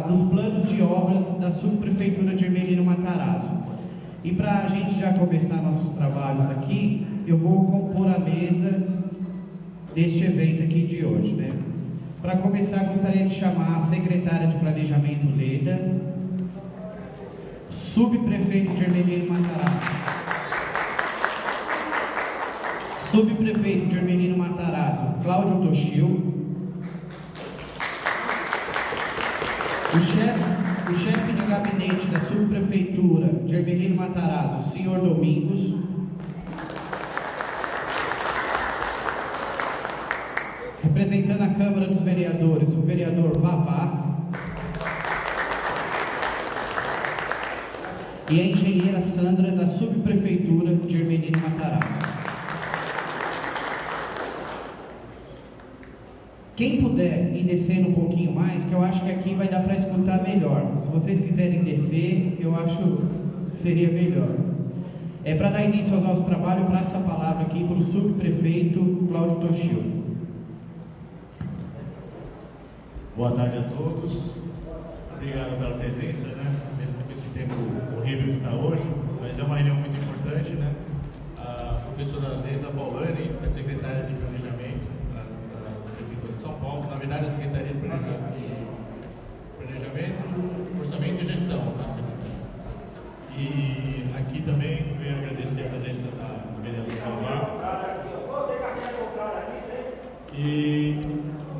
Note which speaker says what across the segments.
Speaker 1: Dos planos de obras da Subprefeitura de Ermelino Matarazzo. E para a gente já começar nossos trabalhos aqui, eu vou compor a mesa deste evento aqui de hoje, né? Para começar, gostaria de chamar a secretária de Planejamento Leda, subprefeito de Ermelino Matarazzo, subprefeito de Ermelino Matarazzo, Cláudio Toshio, o chefe de gabinete da subprefeitura de Ermelino Matarazzo, senhor Domingos, representando a Câmara dos Vereadores, o vereador Vavá, e a engenheira Sandra da subprefeitura de Ermelino Matarazzo. Quem puder ir descendo um pouquinho mais, que eu acho que aqui vai dar para escutar melhor. Se vocês quiserem descer, eu acho que seria melhor. Para dar início ao nosso trabalho, eu passo a palavra aqui para o subprefeito Cláudio Toshio.
Speaker 2: Boa tarde a todos. Obrigado pela presença, né? Mesmo com esse tempo horrível que está hoje, mas é uma reunião muito importante, né? A professora Leda Paulani, que é secretária de Planejamento de São Paulo, na verdade a Secretaria de Planejamento, Orçamento e Gestão, né, secretária? E aqui também venho agradecer a presença da vereadora Salvar. E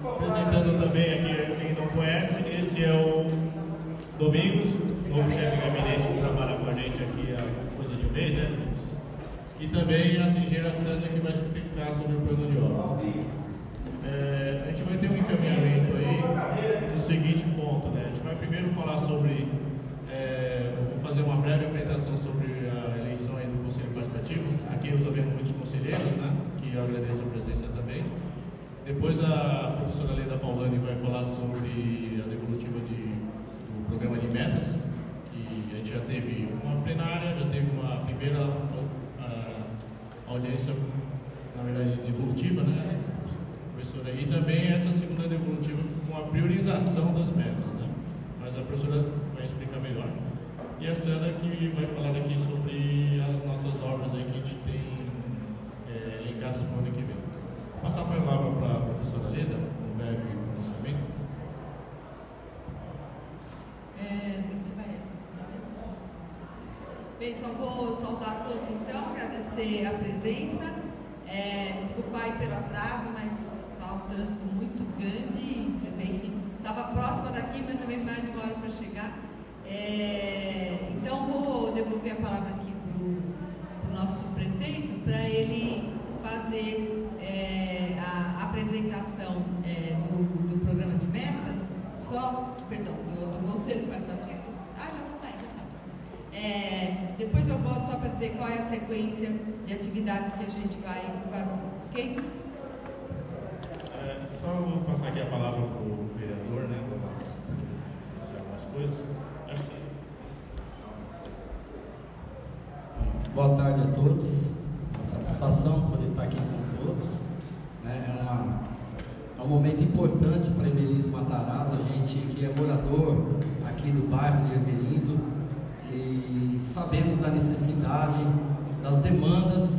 Speaker 2: apresentando também aqui, quem não conhece, esse é o Domingos, novo chefe de gabinete que trabalha com a gente aqui há coisa de um mês, né? E também a engenheira Sandra, que vai explicar sobre o plano de obra. A gente vai ter um encaminhamento aí no seguinte ponto, né? A gente vai primeiro falar sobre, vou fazer uma breve apresentação sobre a eleição aí do Conselho Participativo. Aqui eu estou vendo muitos conselheiros, né? Que eu agradeço a presença também. Depois a professora Leda Paulani vai falar sobre a devolutiva do programa de metas, que a gente já teve uma plenária, já teve uma primeira audiência, na verdade, devolutiva, né? E também essa segunda devolutiva com a priorização das metas, né? Mas a professora vai explicar melhor. E a Sandra que vai falar aqui sobre as nossas obras aí que a gente tem ligadas para o ano que vem. Vou passar a palavra para a professora Leda, um breve pronunciamento.
Speaker 3: Bem, só vou saudar a todos então, agradecer a presença. Desculpa aí pelo atraso, mas está um trânsito muito grande e estava próxima daqui, mas também mais de 1 hora para chegar. Então vou devolver a palavra aqui para o nosso prefeito, para ele fazer a apresentação do programa de metas, do Conselho Participativo. Já está aí. Depois eu volto só para dizer qual é a sequência de atividades que a gente vai fazer, ok?
Speaker 2: Só vou passar aqui a palavra para o vereador, né, para iniciar algumas coisas.
Speaker 4: Boa tarde a todos, uma satisfação poder estar aqui com todos, né? É um momento importante para Ermelindo Matarazzo, a gente que é morador aqui do bairro de Ermelindo, e sabemos da necessidade, das demandas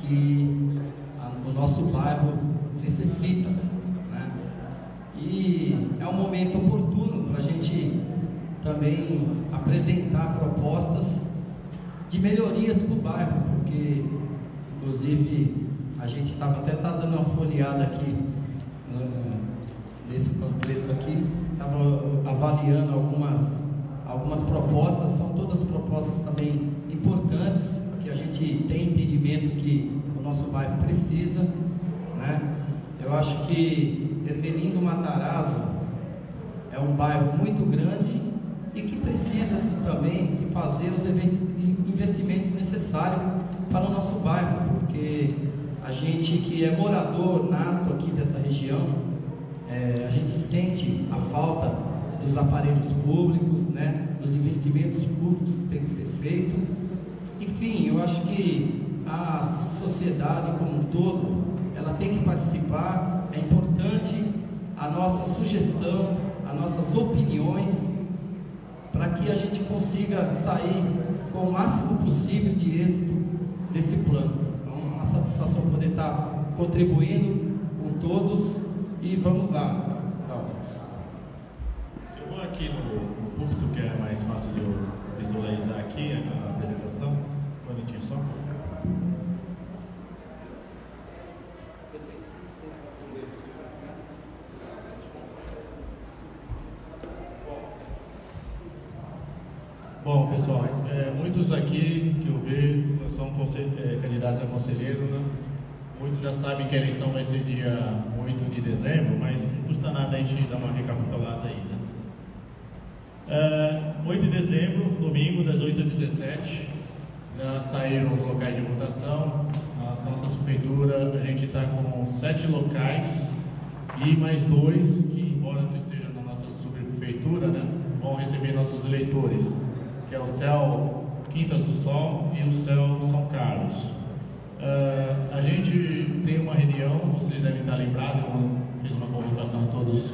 Speaker 4: que o nosso bairro necessita, né? E é um momento oportuno para a gente também apresentar propostas de melhorias para o bairro, porque inclusive a gente até dando uma folheada aqui nesse panfleto aqui, estava avaliando algumas propostas, são todas propostas também importantes, porque a gente tem entendimento que o nosso bairro precisa, né? Eu acho que Ermelindo Matarazzo é um bairro muito grande e que precisa-se também se fazer os investimentos necessários para o nosso bairro, porque a gente que é morador nato aqui dessa região, a gente sente a falta dos aparelhos públicos, né, dos investimentos públicos que tem que ser feito. Enfim, eu acho que a sociedade como um todo, ela tem que participar. É importante a nossa sugestão, as nossas opiniões, para que a gente consiga sair com o máximo possível de êxito desse plano. Então, é uma satisfação poder estar contribuindo com todos, e vamos lá.
Speaker 2: Eu vou aqui no púlpito, que é mais fácil de eu visualizar aqui a apresentação. Um minutinho só. Bom, pessoal, muitos aqui que eu vejo são candidatos a conselheiro, né? Muitos já sabem que a eleição vai ser dia 8 de dezembro, mas não custa nada a gente dar uma recapitulada aí, né? 8 de dezembro, domingo, das 8 às 17, já saíram os locais de votação. A nossa subprefeitura, a gente está com 7 locais e mais 2 que, embora não estejam na nossa subprefeitura, né, vão receber nossos eleitores, que é o CEL Quintas do Sol e o CEL São Carlos. A gente tem uma reunião, vocês devem estar lembrados, eu fiz uma convocação a todos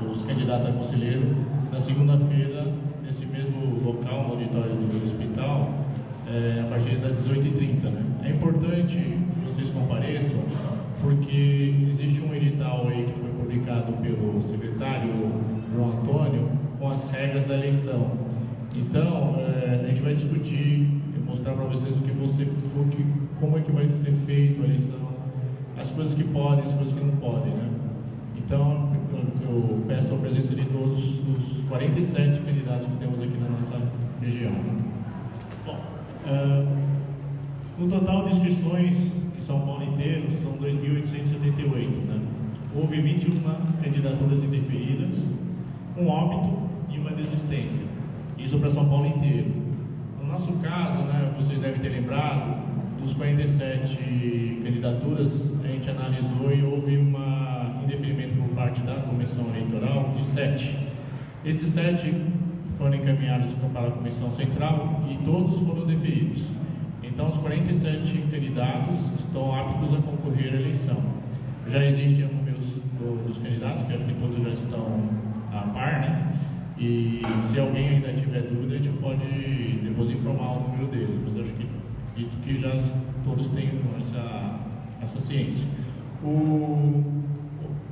Speaker 2: os candidatos a conselheiro, na segunda-feira, nesse mesmo local, no auditório do hospital, a partir das 18h30. Né? É importante que vocês compareçam, porque existe um edital aí que foi publicado pelo secretário João Antônio com as regras da eleição. Então, a gente vai discutir, mostrar para vocês como é que vai ser feito a eleição, as coisas que podem, as coisas que não podem, né? Então, eu peço a presença de todos os 47 candidatos que temos aqui na nossa região. Bom, no total de inscrições em São Paulo inteiro, são 2.878, né? Houve 21 candidaturas indeferidas, um óbito e uma desistência. Isso para São Paulo inteiro. No nosso caso, né, vocês devem ter lembrado, dos 47 candidaturas, a gente analisou e houve um indeferimento por parte da Comissão Eleitoral de 7. Esses 7 foram encaminhados para a Comissão Central e todos foram deferidos. Então, os 47 candidatos estão aptos a concorrer à eleição. Já existem números dos candidatos, que acho que todos já estão a par, né? E se alguém ainda tiver dúvida, a gente pode depois informar o número deles, mas eu acho que já todos têm essa ciência.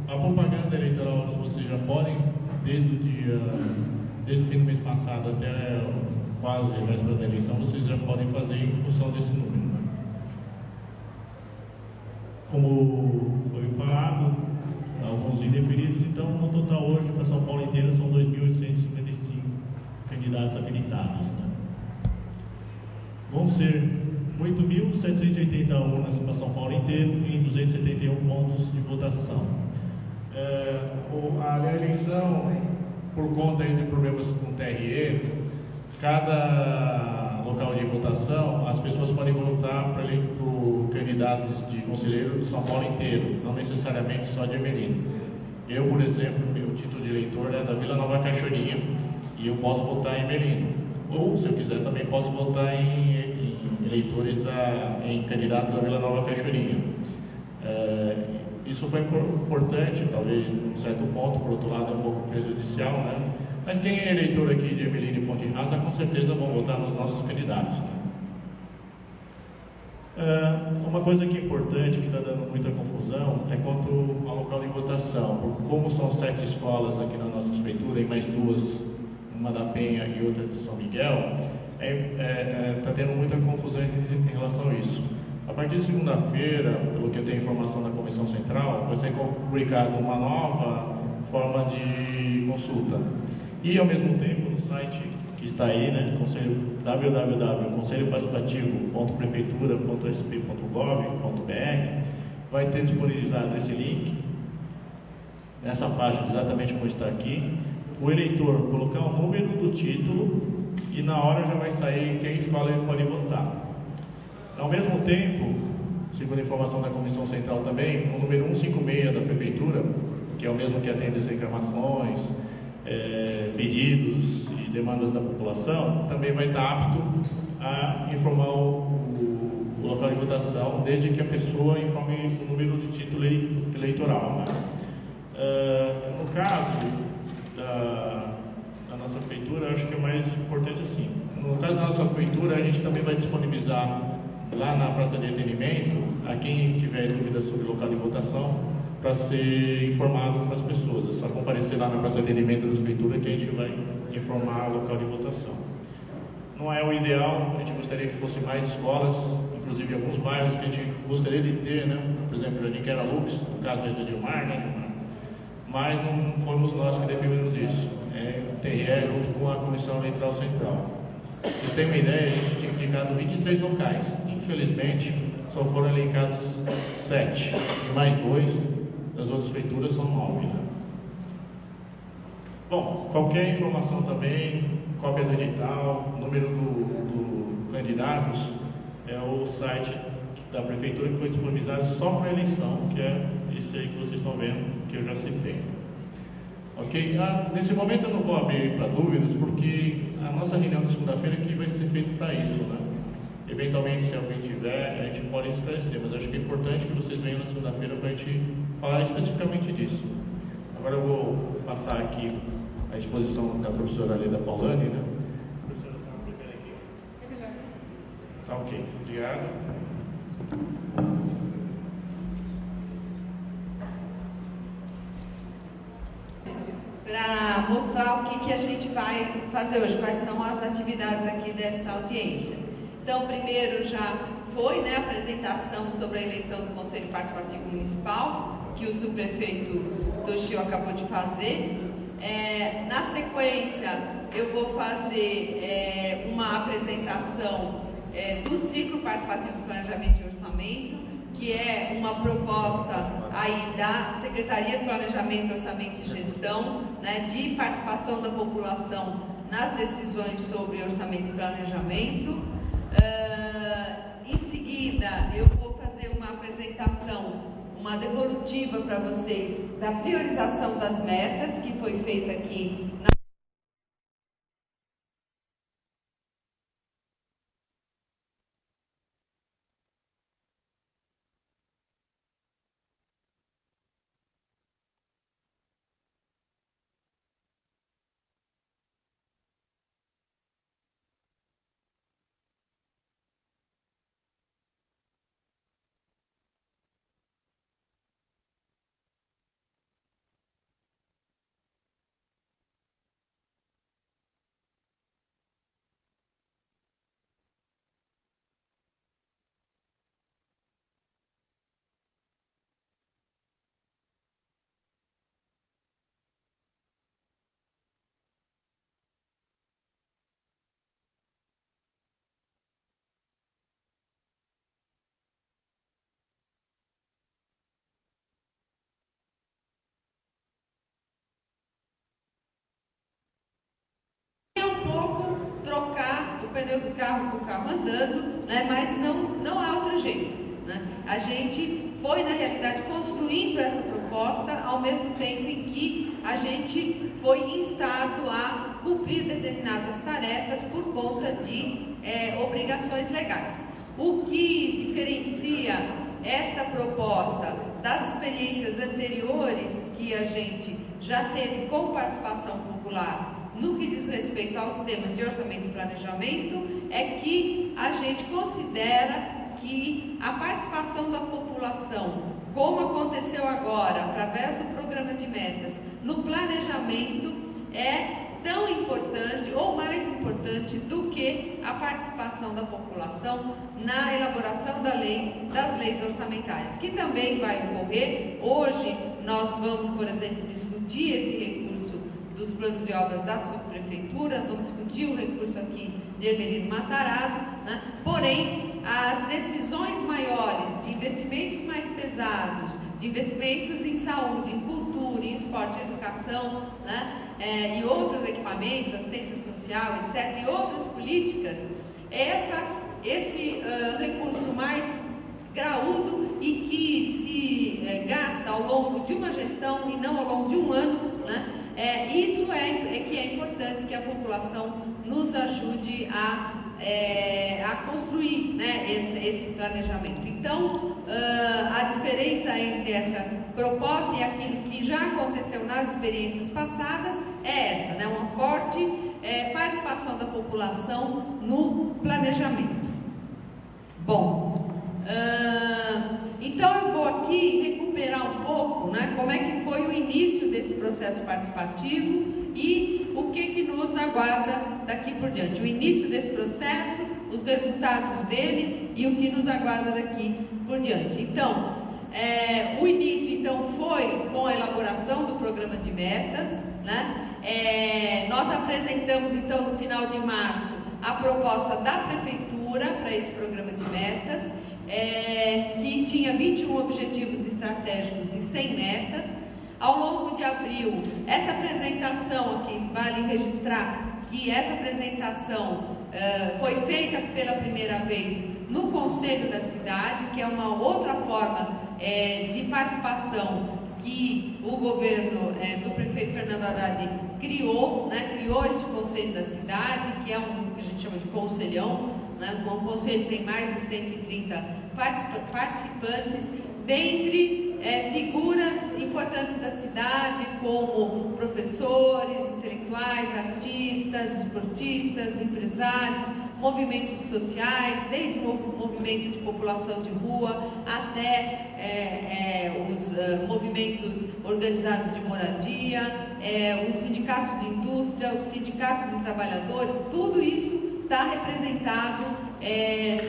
Speaker 2: A propaganda eleitoral, vocês já podem, desde o fim do mês passado até quase a véspera da eleição, vocês já podem fazer em função desse número. Né? Como foi falado, alguns indeferidos, então no total hoje para São Paulo inteira são 2.855 candidatos habilitados. Né? Vão ser 8.780 urnas para São Paulo inteiro em 271 pontos de votação. A eleição, por conta aí de problemas com o TRE, cada local de votação, as pessoas podem votar para candidatos de conselheiro de São Paulo inteiro, não necessariamente só de Ermelino. Eu, por exemplo, meu título de eleitor é da Vila Nova Cachoeirinha e eu posso votar em Ermelino. Ou, se eu quiser, também posso votar em eleitores em candidatos da Vila Nova Cachoeirinha. Isso foi importante, talvez, num certo ponto, por outro lado é um pouco prejudicial, né? Mas quem é eleitor aqui de Ermelino e Ponte Rasa, com certeza vão votar nos nossos candidatos. Né? Uma coisa que é importante, que está dando muita confusão, é quanto ao local de votação. Como são 7 escolas aqui na nossa prefeitura, e mais 2, uma da Penha e outra de São Miguel, está tendo muita confusão em relação a isso. A partir de segunda-feira, pelo que eu tenho informação da Comissão Central, vai ser publicada uma nova forma de consulta. E, ao mesmo tempo, no site que está aí, né, www.conselhoparticipativo.prefeitura.sp.gov.br, vai ter disponibilizado esse link, nessa página exatamente como está aqui, o eleitor colocar o número do título e na hora já vai sair quem escola ele pode votar. Ao mesmo tempo, segundo a informação da Comissão Central também, o número 156 da Prefeitura, que é o mesmo que atende as reclamações, pedidos e demandas da população, também vai estar apto a informar o local de votação, desde que a pessoa informe o número de título eleitoral. Né? No caso da nossa prefeitura, acho que é mais importante assim. No caso da nossa prefeitura, a gente também vai disponibilizar lá na praça de atendimento a quem tiver dúvidas sobre o local de votação para ser informado para as pessoas. É só comparecer lá na praça de atendimento da prefeitura que a gente vai informar o local de votação. Não é o ideal, a gente gostaria que fosse mais escolas, inclusive alguns bairros que a gente gostaria de ter, né? Por exemplo, Jardim Quera Lux, no caso é do Edilmar, né? Mas não fomos nós que definimos isso. O TRE junto com a Comissão Eleitoral Central. Vocês têm uma ideia, a gente tinha indicado 23 locais. Infelizmente, só foram elencados 7. E mais 2 das outras prefeituras são 9. Né? Bom, qualquer informação também, cópia do edital, número do candidatos, é o site da prefeitura que foi disponibilizado só para a eleição, que é esse aí que vocês estão vendo, que eu já citei. Ok? Nesse momento eu não vou abrir para dúvidas, porque a nossa reunião de segunda-feira aqui vai ser feita para isso, né? Eventualmente, se alguém tiver, a gente pode esclarecer, mas acho que é importante que vocês venham na segunda-feira para a gente falar especificamente disso. Agora eu vou passar aqui a exposição da professora Leda Paulani, né? Professora, a senhora prefere aqui? Tá ok, obrigado.
Speaker 3: Para mostrar o que a gente vai fazer hoje, quais são as atividades aqui dessa audiência. Então, primeiro já foi, né, a apresentação sobre a eleição do Conselho Participativo Municipal, que o subprefeito Toshio acabou de fazer. Na sequência, eu vou fazer uma apresentação do ciclo participativo de planejamento e orçamento, que é uma proposta aí da Secretaria de Planejamento, Orçamento e Gestão, né, de participação da população nas decisões sobre orçamento e planejamento. Em seguida, eu vou fazer uma apresentação, uma devolutiva para vocês da priorização das metas que foi feita aqui na pneu do carro com o carro andando, né? Mas não há outro jeito, né? A gente foi, na realidade, construindo essa proposta ao mesmo tempo em que a gente foi instado a cumprir determinadas tarefas por conta de obrigações legais. O que diferencia esta proposta das experiências anteriores que a gente já teve com participação popular no que diz respeito aos temas de orçamento e planejamento é que a gente considera que a participação da população, como aconteceu agora, através do programa de metas, no planejamento, é tão importante ou mais importante do que a participação da população na elaboração das leis orçamentárias, que também vai ocorrer. Hoje nós vamos, por exemplo, discutir esse recurso dos planos de obras das subprefeituras, vamos discutir o recurso aqui de Hermelino Matarazzo, né? Porém, as decisões maiores de investimentos mais pesados, de investimentos em saúde, em cultura, em esporte, em educação, né? E outros equipamentos, assistência social, etc., e outras políticas, esse recurso mais graúdo e que se gasta ao longo de uma gestão e não ao longo de um ano, né? Isso que é importante que a população nos ajude a construir, né, esse planejamento. Então, a diferença entre esta proposta e aquilo que já aconteceu nas experiências passadas é essa, né, uma forte participação da população no planejamento. Bom, então eu vou aqui recuperar um pouco, né, como é que foi o início desse processo participativo e o que nos aguarda daqui por diante. O início desse processo, os resultados dele e o que nos aguarda daqui por diante. Então, o início então foi com a elaboração do programa de metas, né? Nós apresentamos então no final de março a proposta da prefeitura para esse programa de metas, que tinha 21 objetivos estratégicos e 100 metas. Ao longo de abril, essa apresentação aqui, vale registrar que essa apresentação foi feita pela primeira vez no Conselho da Cidade, que é uma outra forma de participação que o governo do prefeito Fernando Haddad criou, né? Criou este Conselho da Cidade, que é que a gente chama de conselhão, né? O conselho tem mais de 130 participantes, dentre figuras importantes da cidade, como professores, intelectuais, artistas, esportistas, empresários, movimentos sociais, desde o movimento de população de rua até os movimentos organizados de moradia, os sindicatos de indústria, os sindicatos de trabalhadores, tudo isso está representado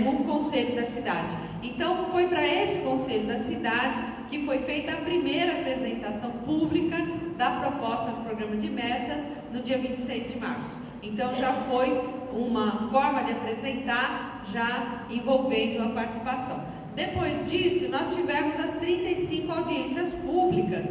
Speaker 3: no Conselho da Cidade. Então, foi para esse Conselho da Cidade que foi feita a primeira apresentação pública da proposta do programa de metas no dia 26 de março. Então, já foi uma forma de apresentar, já envolvendo a participação. Depois disso, nós tivemos as 35 audiências públicas,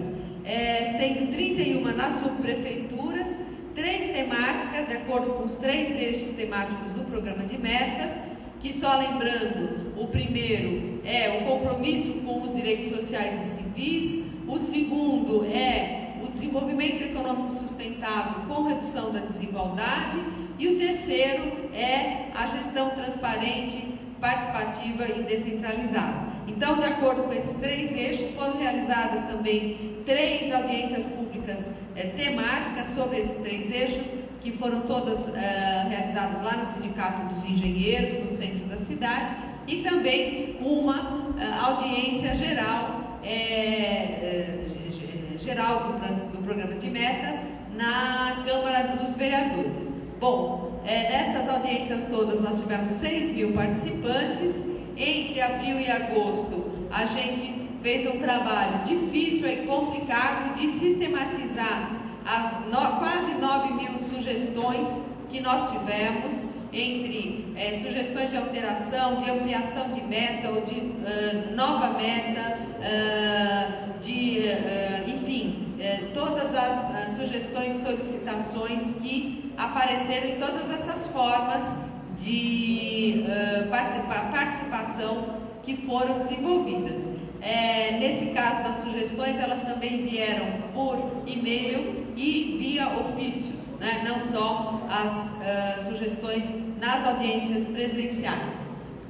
Speaker 3: sendo 31 nas subprefeituras, 3 temáticas, de acordo com os 3 eixos temáticos do programa de metas, que só lembrando, o primeiro é o compromisso com os direitos sociais e civis, o segundo é o desenvolvimento econômico sustentável com redução da desigualdade e o terceiro é a gestão transparente, participativa e descentralizada. Então, de acordo com esses 3 eixos, foram realizadas também 3 audiências públicas temáticas sobre esses 3 eixos, que foram todas realizadas lá no Sindicato dos Engenheiros, no centro da cidade, e também uma audiência geral, do programa de metas na Câmara dos Vereadores. Bom, nessas audiências todas nós tivemos 6.000 participantes. Entre abril e agosto a gente fez um trabalho difícil e complicado de sistematizar as quase 9.000 sugestões que nós tivemos, entre sugestões de alteração, de ampliação de meta ou de nova meta, enfim, todas as sugestões e solicitações que apareceram em todas essas formas de participação que foram desenvolvidas. Nesse caso das sugestões, elas também vieram por e-mail e via ofícios, né? Não só as sugestões nas audiências presenciais.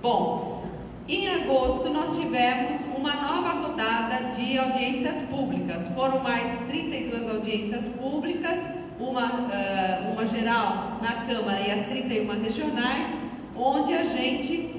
Speaker 3: Bom, em agosto nós tivemos uma nova rodada de audiências públicas. Foram mais 32 audiências públicas, uma geral na Câmara e as 31 regionais, onde a gente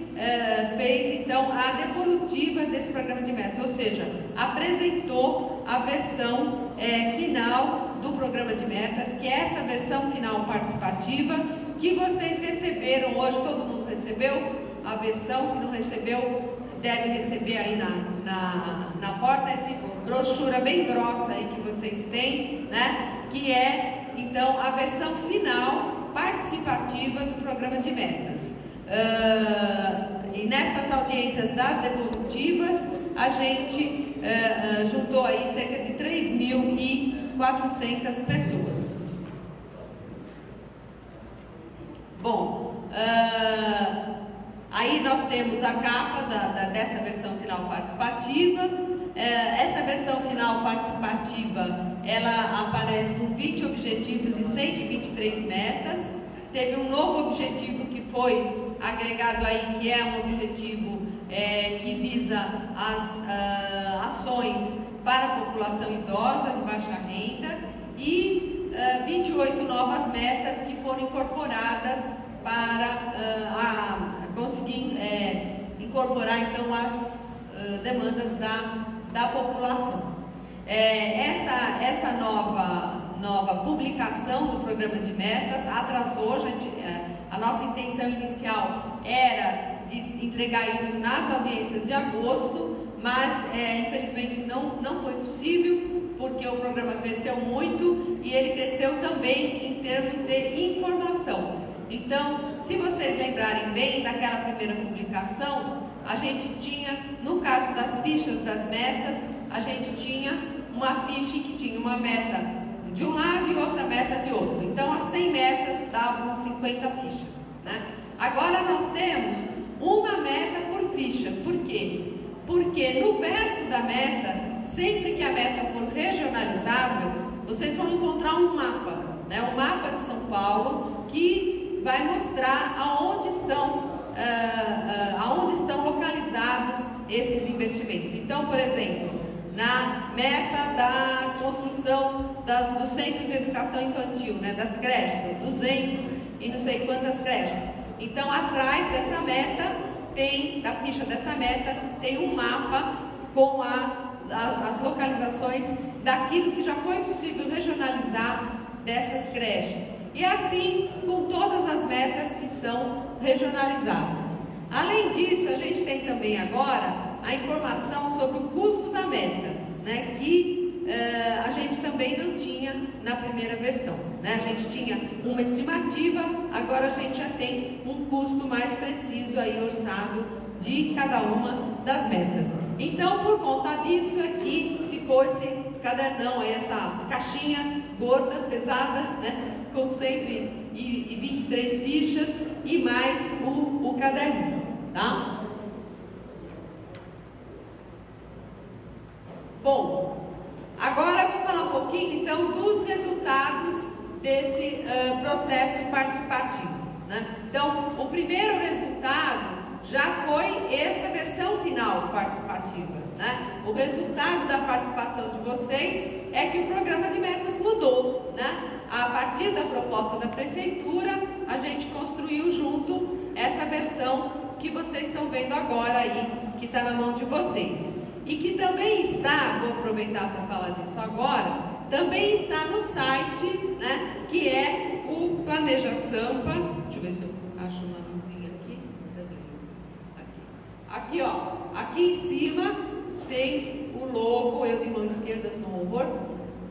Speaker 3: fez então a devolutiva desse programa de metas, ou seja, apresentou a versão final do programa de metas, que é esta versão final participativa que vocês receberam hoje. Todo mundo recebeu a versão? Se não recebeu, deve receber aí na porta essa brochura bem grossa aí que vocês têm, né? Que é então a versão final participativa do programa de metas. E nessas audiências das devolutivas, a gente juntou aí cerca de 3.400 pessoas. Bom, aí nós temos a capa dessa versão final participativa. Essa versão final participativa, ela aparece com 20 objetivos e 123 metas. Teve um novo objetivo que foi agregado aí, que é um objetivo que visa as ações para a população idosa de baixa renda, e 28 novas metas que foram incorporadas para conseguir incorporar então as demandas da população. Essa nova publicação do programa de metas atrasou. A nossa intenção inicial era de entregar isso nas audiências de agosto, mas infelizmente não foi possível, porque o programa cresceu muito e ele cresceu também em termos de informação. Então, se vocês lembrarem bem daquela primeira publicação, a gente tinha, no caso das fichas das metas, a gente tinha uma ficha que tinha uma meta de um lado e outra meta de outro. Então, as 100 metas davam 50 fichas, né? Agora nós temos uma meta por ficha. Por quê? Porque no verso da meta, sempre que a meta for regionalizável, vocês vão encontrar um mapa, né? Um mapa de São Paulo que vai mostrar aonde estão localizados esses investimentos. Então, por exemplo, na meta da construção dos centros de educação infantil, né, das creches, 200 e não sei quantas creches. Então, atrás dessa meta, da ficha dessa meta, tem um mapa com as localizações daquilo que já foi possível regionalizar dessas creches. E assim com todas as metas que são regionalizadas. Além disso, a gente tem também agora a informação sobre o custo da meta, né, que a gente também não tinha na primeira versão, né? A gente tinha uma estimativa, agora a gente já tem um custo mais preciso aí orçado de cada uma das metas. Então, por conta disso aqui ficou esse cadernão, essa caixinha gorda, pesada, né, com 123 fichas e mais o caderninho, tá? Bom, agora vamos falar um pouquinho então dos resultados desse processo participativo, né? Então, o primeiro resultado já foi essa versão final participativa, né? O resultado da participação de vocês é que o programa de metas mudou, né? A partir da proposta da prefeitura, a gente construiu junto essa versão que vocês estão vendo agora aí, que está na mão de vocês. E que também está, vou aproveitar para falar disso agora, também está no site, né, que é o Planeja Sampa. Deixa eu ver se eu acho uma luzinha aqui. Aqui, ó, aqui em cima tem o logo, eu de mão esquerda sou um horror,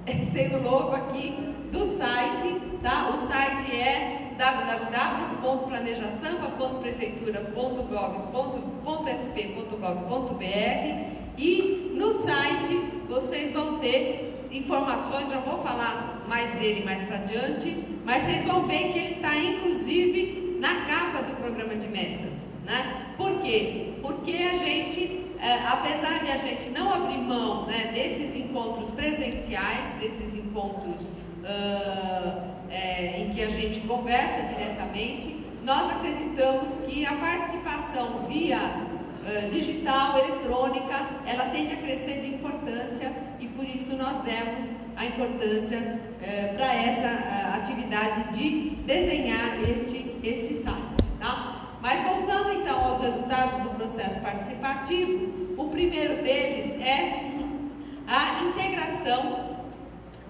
Speaker 3: tem o logo aqui do site, tá? O site é www.planejasampa.prefeitura.gov.sp.gov.br e no site vocês vão ter informações, já vou falar mais dele mais para adiante, mas vocês vão ver que ele está inclusive na capa do programa
Speaker 5: de metas, né? Por quê? Porque a gente, apesar de a gente não abrir mão, né, desses encontros presenciais, desses encontros em que a gente conversa diretamente, nós acreditamos que a participação via digital, eletrônica, ela tende a crescer de importância e por isso nós demos a importância para essa atividade de desenhar este site, tá? Mas voltando então aos resultados do processo participativo, o primeiro deles é a integração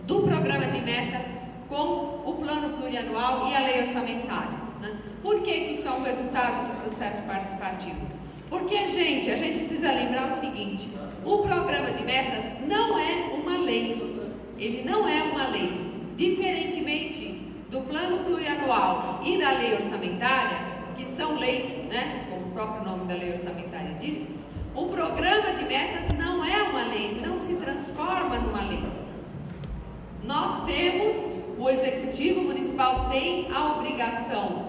Speaker 5: do programa de metas com o plano plurianual e a lei orçamentária, né? Por que isso é um resultado do processo participativo? Porque, gente, a gente precisa lembrar o seguinte: o programa de metas não é uma lei, ele não é uma lei. Diferentemente do plano plurianual e da lei orçamentária, que são leis, né, como o próprio nome da lei orçamentária diz, o programa de metas não é uma lei, não se transforma numa lei. Nós temos, o Executivo Municipal tem a obrigação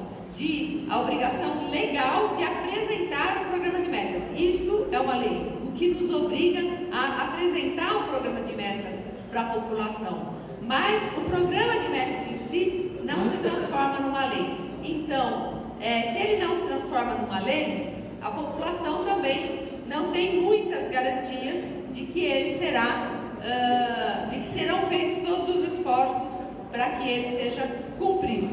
Speaker 5: legal de apresentar o programa de metas. Isto é uma lei, o que nos obriga a apresentar o programa de metas para a população. Mas o programa de metas em si não se transforma numa lei. Então, se ele não se transforma numa lei, a população também não tem muitas garantias de que ele de que serão feitos todos os esforços para que ele seja cumprido.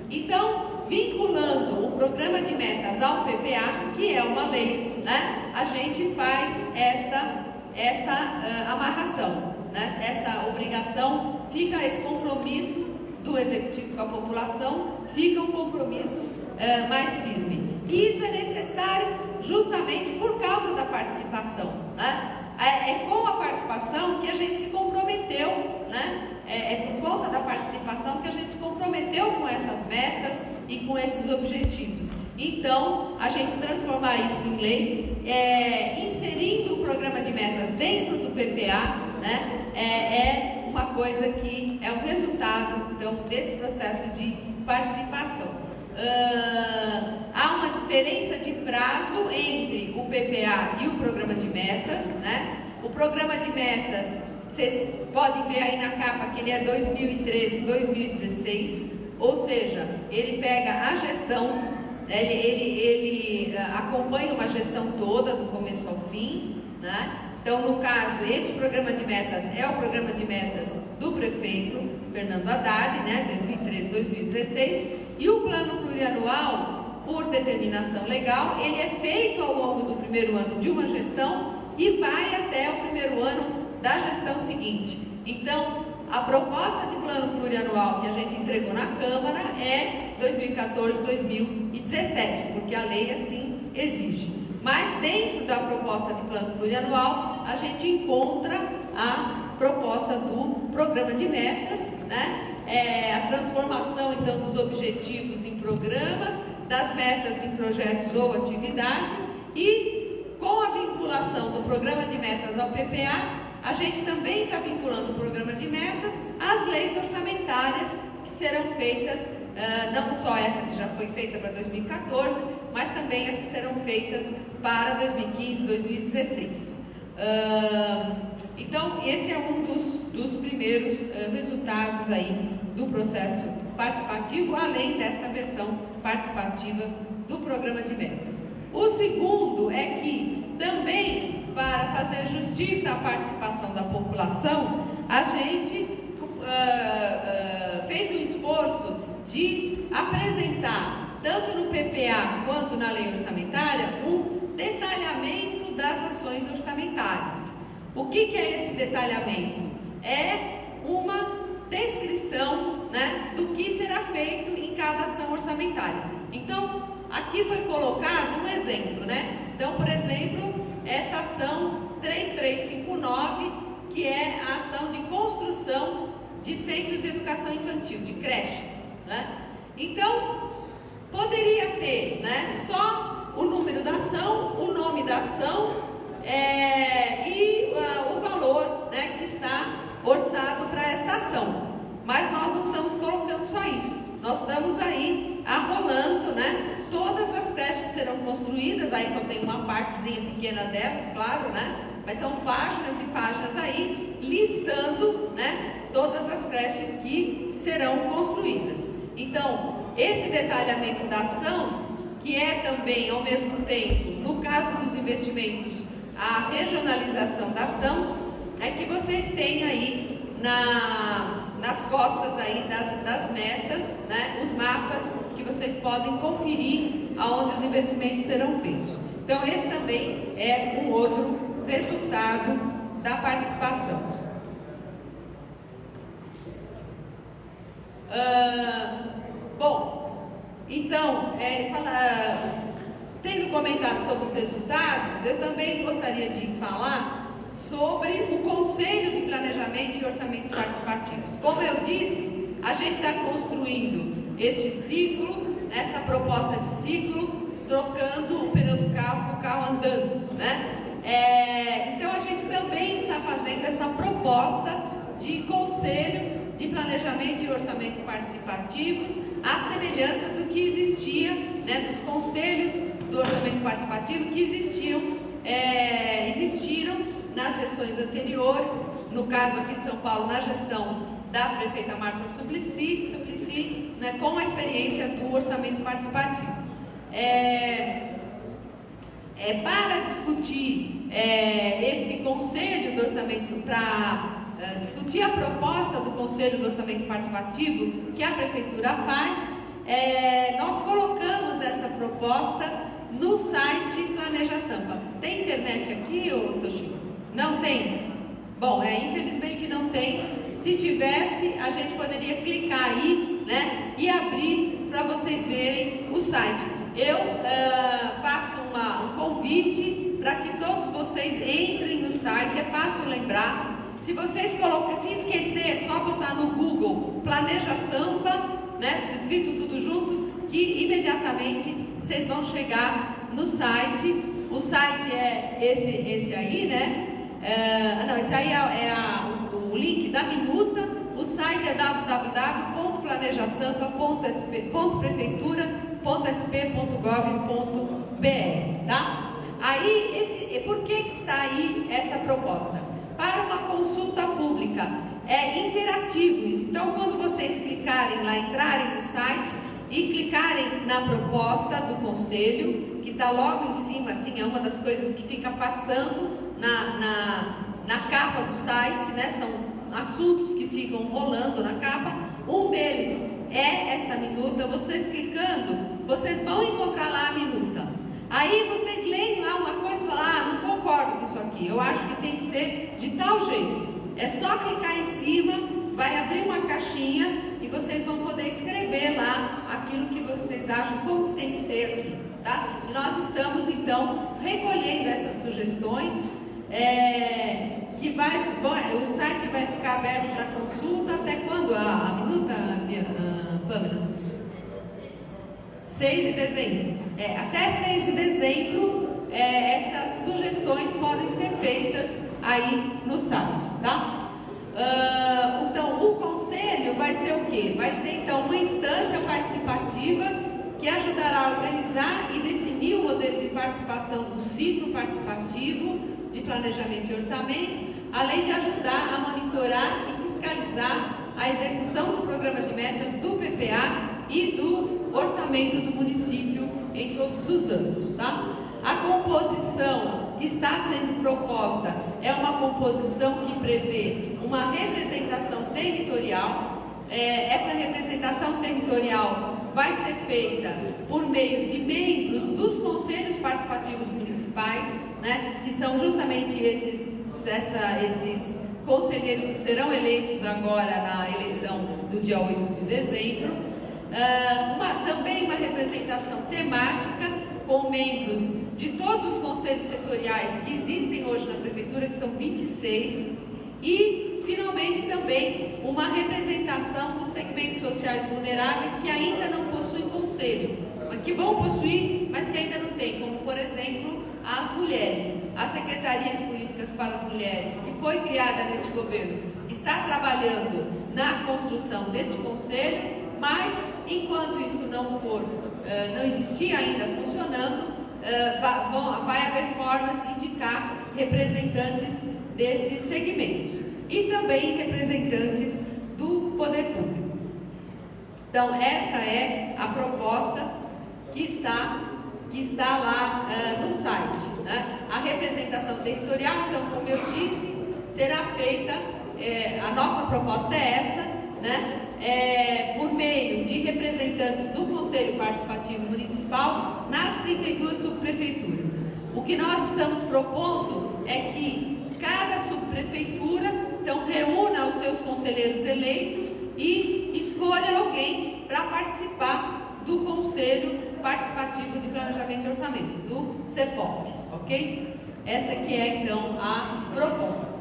Speaker 5: Então, vinculando o programa de metas ao PPA, que é uma lei, né, a gente faz esta amarração, né, essa obrigação, fica esse compromisso do Executivo com a população, fica um compromisso mais firme. E isso é necessário justamente por causa da participação, né? É com a participação que a gente se comprometeu, né? É por conta da participação que a gente se comprometeu com essas metas e com esses objetivos. Então, a gente transformar isso em lei, inserindo o programa de metas dentro do PPA, né? É uma coisa que é um resultado, então, desse processo de participação. Há uma diferença de prazo entre o PPA e o programa de metas, né? O programa de metas, vocês podem ver aí na capa que ele é 2013-2016, ou seja, ele pega a gestão, ele acompanha uma gestão toda, do começo ao fim, né? Então, no caso, esse programa de metas é o programa de metas do prefeito Fernando Haddad, né, 2013-2016, e o plano plurianual, por determinação legal, ele é feito ao longo do primeiro ano de uma gestão e vai até o primeiro ano da gestão seguinte. Então, a proposta de plano plurianual que a gente entregou na Câmara é 2014-2017, porque a lei assim exige. Mas dentro da proposta de plano plurianual, a gente encontra a proposta do programa de metas, né? A transformação então dos objetivos em programas, das metas em projetos ou atividades, e com a vinculação do programa de metas ao PPA, a gente também está vinculando o programa de metas às leis orçamentárias que serão feitas, não só essa que já foi feita para 2014, mas também as que serão feitas para 2015 e 2016. Então, esse é um dos primeiros resultados aí do processo participativo, além desta versão participativa do programa de metas. O segundo é que também, para fazer justiça à participação da população, a gente fez um esforço de apresentar, tanto no PPA quanto na lei orçamentária, um detalhamento das ações orçamentárias. O que é esse detalhamento? É uma descrição, né, do que será feito em cada ação orçamentária. Então, aqui foi colocado um exemplo, né? Então, por exemplo, esta ação 3359, que é a ação de construção de centros de educação infantil, de creches, né? Então, poderia ter, né, só o número da ação, o nome da ação e o valor, né, que está orçado para esta ação. Mas nós não estamos colocando só isso. Nós estamos aí arrolando, né, todas as creches aí só tem uma partezinha pequena delas, claro, né? Mas são páginas e páginas aí listando, né, todas as creches que serão construídas. Então, esse detalhamento da ação, que é também, ao mesmo tempo, no caso dos investimentos, a regionalização da ação, é que vocês têm aí nas costas aí das metas, né, os mapas que vocês podem conferir aonde os investimentos serão feitos. Então, esse também é um outro resultado da participação. Bom, então, tendo comentado sobre os resultados, eu também gostaria de falar sobre o Conselho de Planejamento e Orçamento Participativos. Como eu disse, a gente está construindo este ciclo, esta proposta de ciclo, trocando o pneu do carro com o carro andando, né? Então a gente também está fazendo essa proposta de Conselho de Planejamento e Orçamento Participativos, à semelhança do que existia, né, dos conselhos do orçamento participativo que existiram nas gestões anteriores, no caso aqui de São Paulo, na gestão da prefeita Marta Suplicy, né, com a experiência do orçamento participativo. Para discutir esse conselho do orçamento, para discutir a proposta do Conselho do Orçamento Participativo que a Prefeitura faz, nós colocamos essa proposta no site Planeja Sampa. Tem internet aqui, ô Toshiko? Não tem? Bom, infelizmente não tem. Se tivesse, a gente poderia clicar aí, né, e abrir para vocês verem o site. Eu faço um convite para que todos vocês entrem no site, é fácil lembrar. Se vocês se esquecer, é só botar no Google Planeja Sampa, né, escrito tudo junto, que imediatamente vocês vão chegar no site. O site é esse aí, né? Não, esse aí é o link da minuta. O site é www.planejasampa.prefeitura.sp.gov.br, tá? Aí, por que está aí esta proposta? Para uma consulta pública, é interativo isso. Então, quando vocês clicarem lá, entrarem no site e clicarem na proposta do conselho, que está logo em cima, assim, é uma das coisas que fica passando na capa do site, né? São assuntos que ficam rolando na capa. Um deles é esta minuta. Vocês clicando, vocês vão encontrar lá a minuta. Aí vocês leem lá uma coisa e falam: não concordo com isso aqui, eu acho que tem que ser de tal jeito. É só clicar em cima, vai abrir uma caixinha e vocês vão poder escrever lá aquilo que vocês acham, como que tem que ser aqui, tá? E nós estamos então recolhendo essas sugestões, o site vai ficar aberto para consulta até quando? A minuta, Pamela? 6 de dezembro. Até 6 de dezembro, essas sugestões podem ser feitas aí no site, tá? Então, o conselho vai ser o quê? Vai ser, então, uma instância participativa que ajudará a organizar e definir o modelo de participação do ciclo participativo de planejamento e orçamento, além de ajudar a monitorar e fiscalizar a execução do programa de metas do VPA e do orçamento do município em todos os anos, tá? A composição que está sendo proposta é uma composição que prevê uma representação territorial. Essa representação territorial vai ser feita por meio de membros dos conselhos participativos municipais, né, que são justamente esses conselheiros que serão eleitos agora na eleição do dia 8 de dezembro. Também uma representação temática com membros de todos os conselhos setoriais que existem hoje na Prefeitura, que são 26, e, finalmente, também uma representação dos segmentos sociais vulneráveis que ainda não possuem conselho, que vão possuir, mas que ainda não têm, como, por exemplo, as mulheres. A Secretaria de Políticas para as Mulheres, que foi criada neste governo, está trabalhando na construção deste conselho, mas, enquanto isso não existir ainda funcionando, vai haver formas de indicar representantes desses segmentos e também representantes do poder público. Então, esta é a proposta que está lá no site, né? A representação territorial, então, como eu disse, será feita, a nossa proposta é essa, né? Por meio de representantes do Conselho Participativo Municipal nas 32 subprefeituras. O que nós estamos propondo é que cada subprefeitura, então, reúna os seus conselheiros eleitos e escolha alguém para participar do Conselho Participativo de Planejamento e Orçamento, do CEPOP, ok? Essa aqui é, então, a proposta.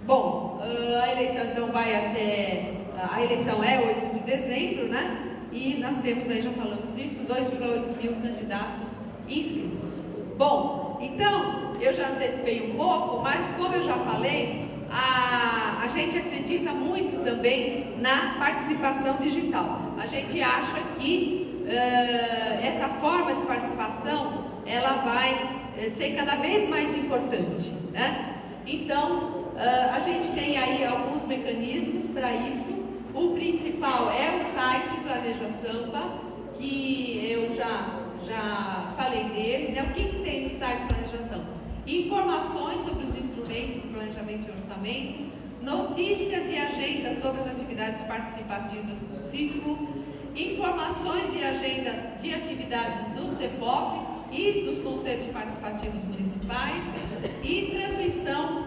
Speaker 5: Bom, a eleição, então, vai até... A eleição é 8 de dezembro, né? E nós temos, aí já falamos disso, 2,8 mil candidatos inscritos. Bom, então, eu já antecipei um pouco, mas como eu já falei, a gente acredita muito também na participação digital. A gente acha que essa forma de participação, ela vai ser cada vez mais importante, né? Então, a gente tem aí alguns mecanismos para isso. O principal é o site Planeja Sampa, que eu já falei dele, né? O que tem no site Planeja Sampa? Informações sobre os instrumentos do planejamento e orçamento, notícias e agendas sobre as atividades participativas do ciclo, informações e agenda de atividades do CEPOP e dos conselhos participativos municipais e transmissão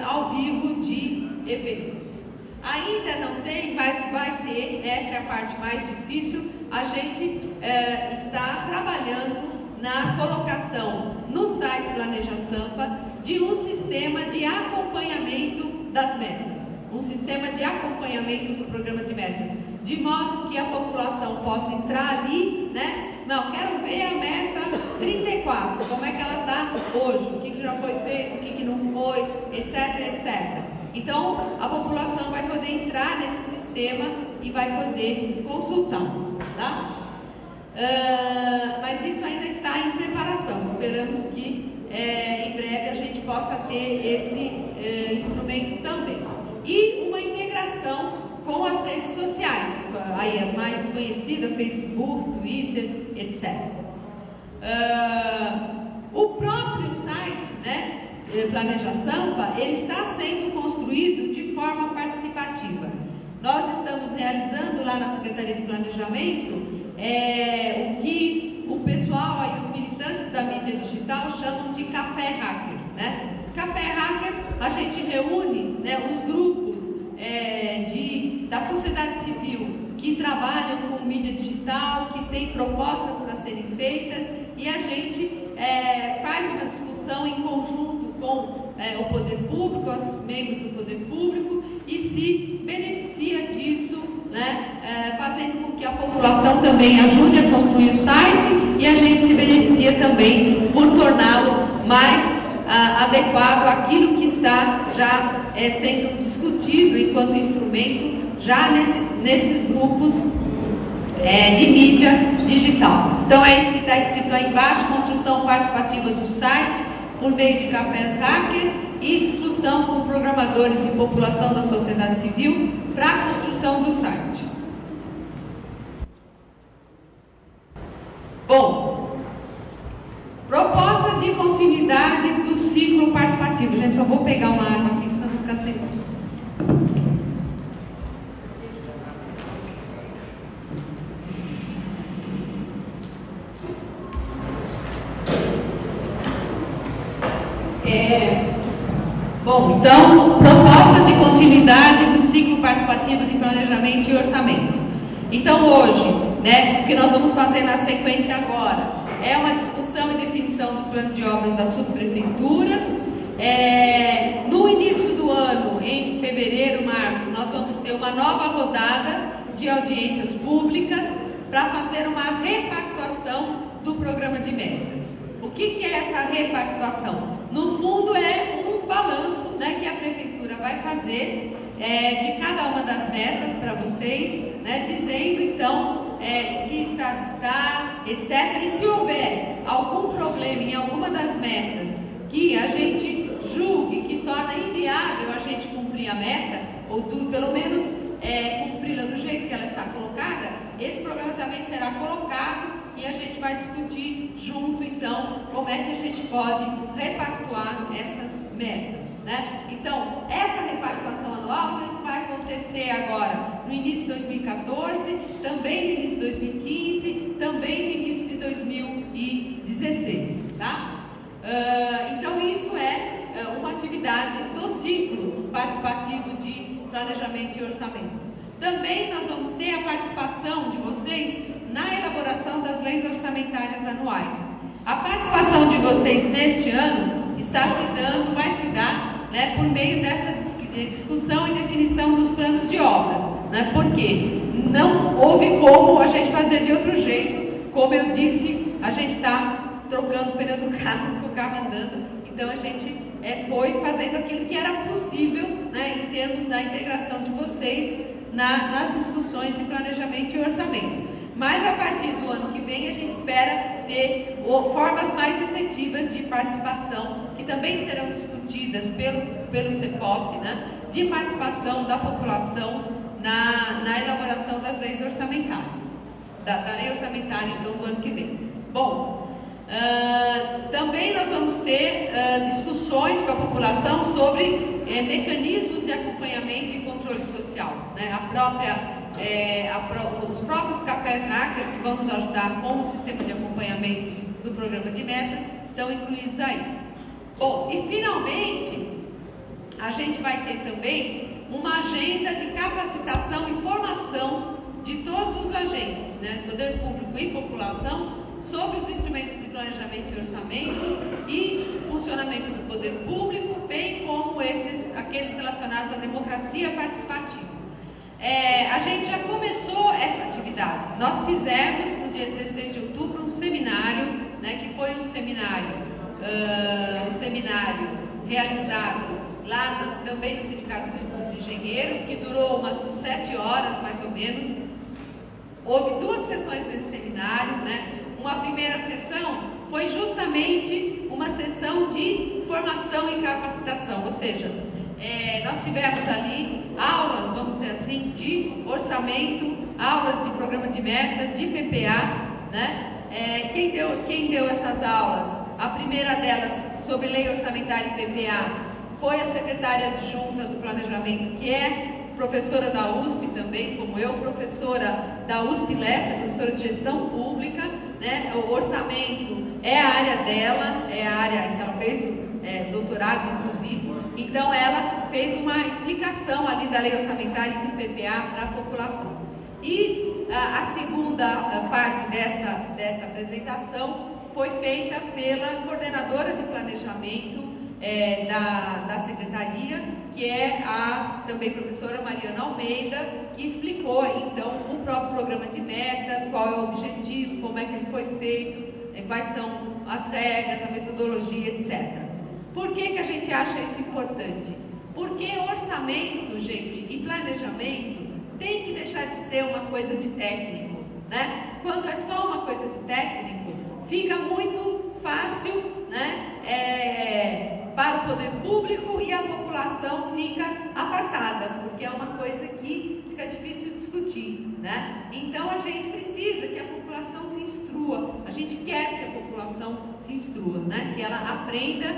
Speaker 5: ao vivo de eventos. Ainda não tem, mas vai ter, essa é a parte mais difícil. A gente está trabalhando na colocação no site Planeja Sampa de um sistema de acompanhamento das metas, um sistema de acompanhamento do programa de metas, de modo que a população possa entrar ali, né? Não, quero ver a meta 34, como é que ela está hoje, o que já foi feito, o que não foi, etc, etc. Então, a população vai poder entrar nesse sistema e vai poder consultar, tá? Mas isso ainda está em preparação. Esperamos que em breve a gente possa ter esse instrumento também. E uma integração com as redes sociais, aí as mais conhecidas, Facebook, Twitter, etc. O próprio site, né, Planeja Sampa, ele está sendo construído de forma participativa. Nós estamos realizando lá na Secretaria de Planejamento o que o pessoal, aí, os militantes da mídia digital chamam de café hacker, né? Café hacker, a gente reúne, né, os grupos da sociedade civil que trabalham com mídia digital, que tem propostas para serem feitas, e a gente faz uma discussão em conjunto com o poder público, os membros do poder público, e se beneficia disso, né, fazendo com que a população também ajude a construir o site, e a gente se beneficia também por torná-lo mais adequado àquilo que está já sendo discutido enquanto instrumento já nesses grupos de mídia digital. Então é isso que está escrito aí embaixo: construção participativa do site por meio de cafés hacker e discussão com programadores e população da sociedade civil para a construção do site. Bom, proposta de continuidade do ciclo participativo. Gente, só vou pegar uma água aqui, senão fica sem luz. Bom, então, proposta de continuidade do ciclo participativo de planejamento e orçamento. Então, hoje, né, o que nós vamos fazer na sequência agora é uma discussão e definição do plano de obras das subprefeituras. No início do ano, em fevereiro, março, nós vamos ter uma nova rodada de audiências públicas para fazer uma repactuação do programa de metas. O que é essa repactuação? No fundo, é um balanço, né, que a prefeitura vai fazer de cada uma das metas para vocês, né, dizendo então em que estado está, etc. E se houver algum problema em alguma das metas que a gente julgue que torna inviável a gente cumprir a meta, ou pelo menos cumpri-la do jeito que ela está colocada, esse programa também será colocado e a gente vai discutir junto, então, como é que a gente pode repactuar essas metas, né? Então, essa repactuação anual, isso vai acontecer agora no início de 2014, também no início de 2015, também no início de 2016, tá? Então, isso é uma atividade do ciclo participativo de planejamento e orçamento. Também nós vamos ter a participação de vocês na elaboração das leis orçamentárias anuais. A participação de vocês neste ano está se dando, vai se dar, né, por meio dessa discussão e definição dos planos de obras, né, porque não houve como a gente fazer de outro jeito. Como eu disse, a gente está trocando o pneu do carro com o carro andando, então a gente foi fazendo aquilo que era possível, né, em termos da integração de vocês nas discussões de planejamento e orçamento. Mas a partir do ano que vem a gente espera ter formas mais efetivas de participação, que também serão discutidas pelo CEPOP, né, de participação da população na elaboração das leis orçamentárias, da lei orçamentária então do ano que vem. Bom, também nós vamos ter discussões com a população sobre mecanismos de acompanhamento e controle social, né? Os próprios cafés hackers que vão nos ajudar com o sistema de acompanhamento do programa de metas estão incluídos aí. Bom, e finalmente a gente vai ter também uma agenda de capacitação e formação de todos os agentes, né? Poder público e população, sobre os instrumentos de planejamento e orçamento e funcionamento do poder público, bem como aqueles relacionados à democracia participativa. A gente já começou essa atividade. Nós fizemos, no dia 16 de outubro, um seminário, né, que foi um seminário realizado lá também no Sindicato dos Engenheiros, que durou umas 7 horas, mais ou menos. Houve 2 sessões desse seminário, né? Uma primeira sessão foi justamente uma sessão de formação e capacitação, ou seja, nós tivemos ali aulas, vamos dizer assim, de orçamento, aulas de programa de metas, de PPA, né? Quem deu essas aulas? A primeira delas, sobre lei orçamentária e PPA, foi a secretária adjunta do planejamento, que é professora da USP também, como eu, professora da USP-Leste, professora de gestão pública, né? O orçamento é a área dela, é a área que ela fez doutorado, inclusive. Então, ela fez uma explicação ali da lei orçamentária e do PPA para a população. E a segunda parte desta apresentação foi feita pela coordenadora de planejamento da secretaria, que é a também professora Mariana Almeida, que explicou então o próprio programa de metas, qual é o objetivo, como é que ele foi feito, quais são as regras, a metodologia, etc. Por que a gente acha isso importante? Porque orçamento, gente, e planejamento tem que deixar de ser uma coisa de técnico, né? Quando é só uma coisa de técnico, fica muito fácil, né? Para o poder público, e a população fica apartada, porque é uma coisa que fica difícil discutir, né? Então a gente precisa que a população se instrua, a gente quer que a população se instrua, né? Que ela aprenda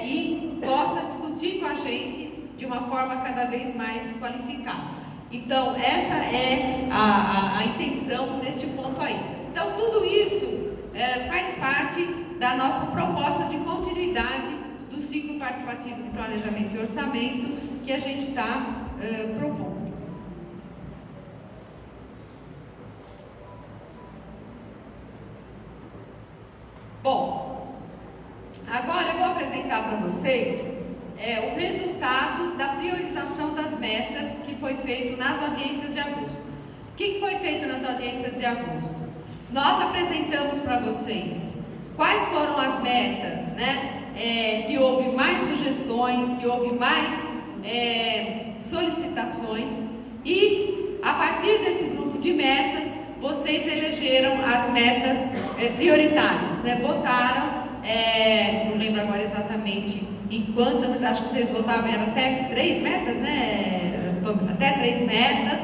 Speaker 5: e possa discutir com a gente de uma forma cada vez mais qualificada. Então essa é a intenção deste ponto aí. Então tudo isso faz parte da nossa proposta de continuidade do ciclo participativo de planejamento e orçamento que a gente está propondo. Bom, agora eu vou apresentar para vocês o resultado da priorização das metas que foi feito nas audiências de agosto. O que foi feito nas audiências de agosto? Nós apresentamos para vocês quais foram as metas, né? Que houve mais sugestões, que houve mais solicitações, e a partir desse grupo de metas vocês elegeram as metas prioritárias, né? Votaram, não lembro agora exatamente em quantas, mas acho que vocês votavam, eram até 3 metas, né? Até 3 metas.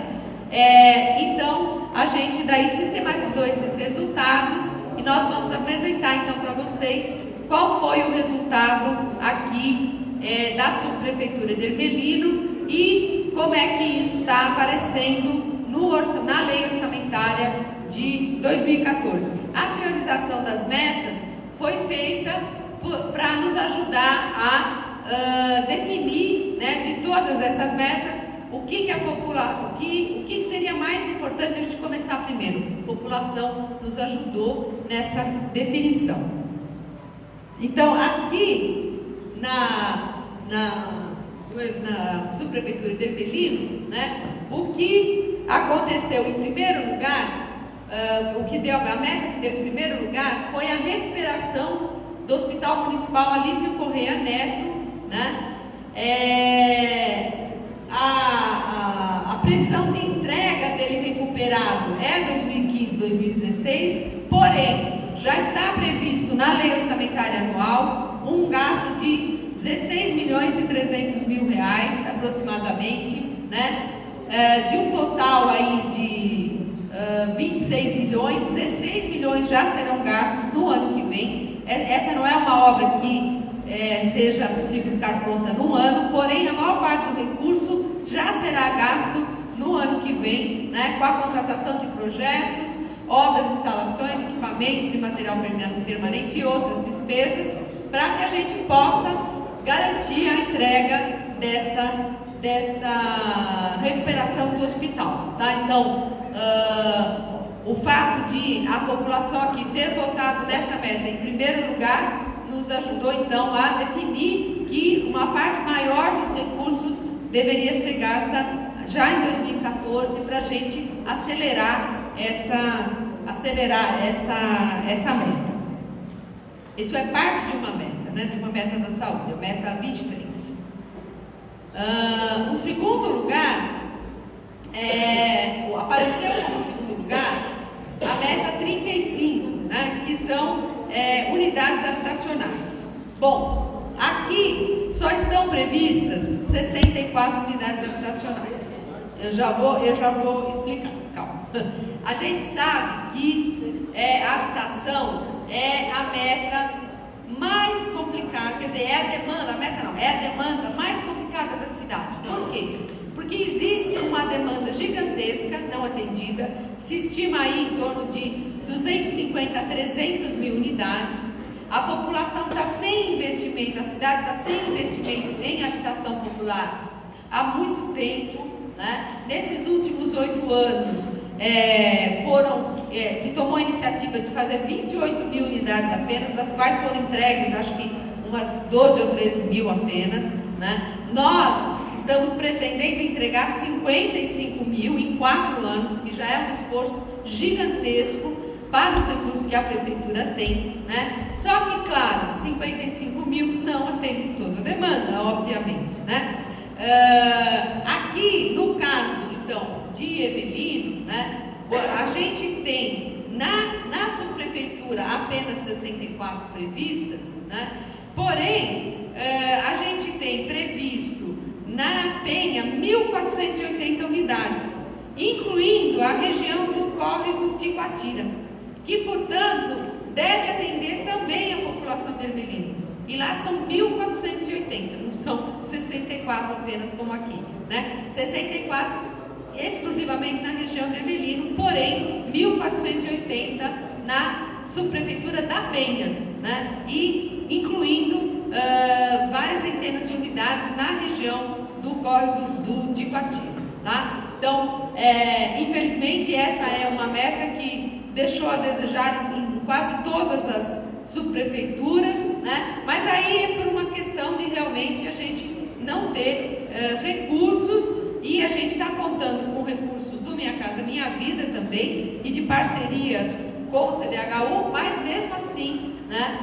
Speaker 5: Então, a gente daí sistematizou esses resultados e nós vamos apresentar então para vocês qual foi o resultado aqui da Subprefeitura de Ermelino e como é que isso está aparecendo na Lei Orçamentária de 2014. A priorização das metas foi feita para nos ajudar a definir, né, de todas essas metas, o que seria mais importante a gente começar primeiro. A população nos ajudou nessa definição. Então, aqui na Subprefeitura de Ermelino, né, o que aconteceu em primeiro lugar, a meta que deu em primeiro lugar foi a recuperação do Hospital Municipal Alípio Correia Neto, né? A previsão de entrega dele recuperado é 2015-2016, porém, já está previsto na Lei Orçamentária Anual um gasto de R$16.300.000 aproximadamente, né? De um total aí de 26 milhões, 16 milhões já serão gastos no ano que vem. Essa não é uma obra que seja possível ficar pronta num ano, porém a maior parte do recurso já será gasto no ano que vem, né, com a contratação de projetos, obras, instalações, equipamentos e material permanente e outras despesas, para que a gente possa garantir a entrega desta recuperação do hospital, tá? Então, o fato de a população aqui ter votado nesta meta em primeiro lugar nos ajudou então a definir que uma parte maior dos recursos deveria ser gasta já em 2014 para a gente acelerar essa meta. Isso é parte de uma meta, né? De uma meta da saúde, a meta 23. O segundo lugar, apareceu como segundo lugar a meta 35, né, que são unidades habitacionais. Bom, aqui só estão previstas 64 unidades habitacionais. Eu já vou explicar, calma. A gente sabe que a habitação é a meta mais complicada, quer dizer, é a demanda mais complicada da cidade. Por quê? Porque existe uma demanda gigantesca não atendida, se estima aí em torno de 250 a 300 mil unidades. A população está sem investimento, a cidade está sem investimento em habitação popular há muito tempo, né? Nesses últimos 8 anos se tomou a iniciativa de fazer 28 mil unidades apenas, das quais foram entregues acho que umas 12 ou 13 mil apenas, né? Nós estamos pretendendo entregar 55 mil em 4 anos, que já é um esforço gigantesco para os recursos que a Prefeitura tem, né? Só que, claro, 55 mil não atende toda a demanda, obviamente, né? Aqui, no caso, então, de Ermelino, né, a gente tem na Subprefeitura apenas 64 previstas, né? Porém, a gente tem previsto na Penha 1.480 unidades, incluindo a região do córrego de Guatira, que, portanto, deve atender também a população de Ermelino. E lá são 1.480, não são 64 apenas como aqui, né? 64 exclusivamente na região de Ermelino, porém 1.480 na Subprefeitura da Penha, né? E incluindo várias centenas de unidades na região do córrego de Guatira, tá? Então, infelizmente, essa é uma meta que deixou a desejar em quase todas as subprefeituras, né? Mas aí é por uma questão de realmente a gente não ter recursos, e a gente está contando com recursos do Minha Casa Minha Vida também e de parcerias com o CDHU, mas mesmo assim, né,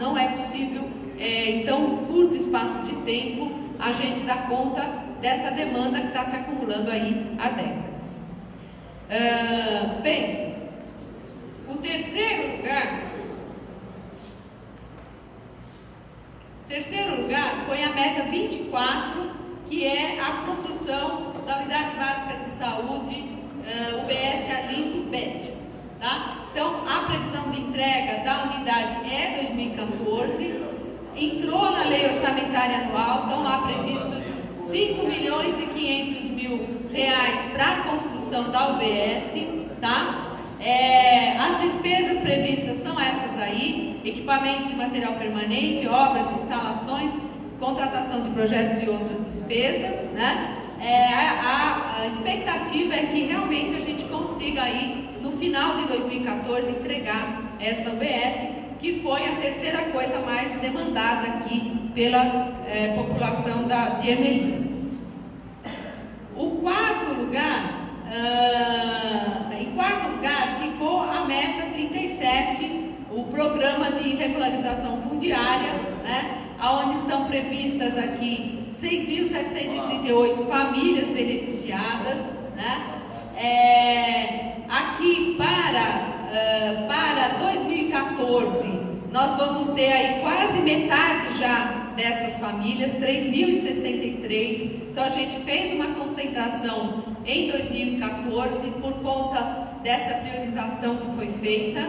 Speaker 5: não é possível em tão curto espaço de tempo a gente dar conta dessa demanda que está se acumulando aí há décadas. Bem, 4, que é a construção da Unidade Básica de Saúde, UBS Arlindo Bétio. Tá? Então, a previsão de entrega da unidade é 2014, entrou na lei orçamentária anual, estão lá previstos R$5.500.000 para a construção da UBS, tá? As despesas previstas são essas aí: equipamentos e material permanente, obras, instalações, contratação de projetos e outras despesas, né? A expectativa é que realmente a gente consiga aí, no final de 2014, entregar essa UBS, que foi a terceira coisa mais demandada aqui pela população de Ermelino. Em quarto lugar ficou a meta 37, o programa de regularização fundiária, né, onde estão previstas aqui 6.738 famílias beneficiadas, né? Aqui para 2014 nós vamos ter aí quase metade já dessas famílias, 3.063. Então a gente fez uma concentração em 2014 por conta dessa priorização que foi feita,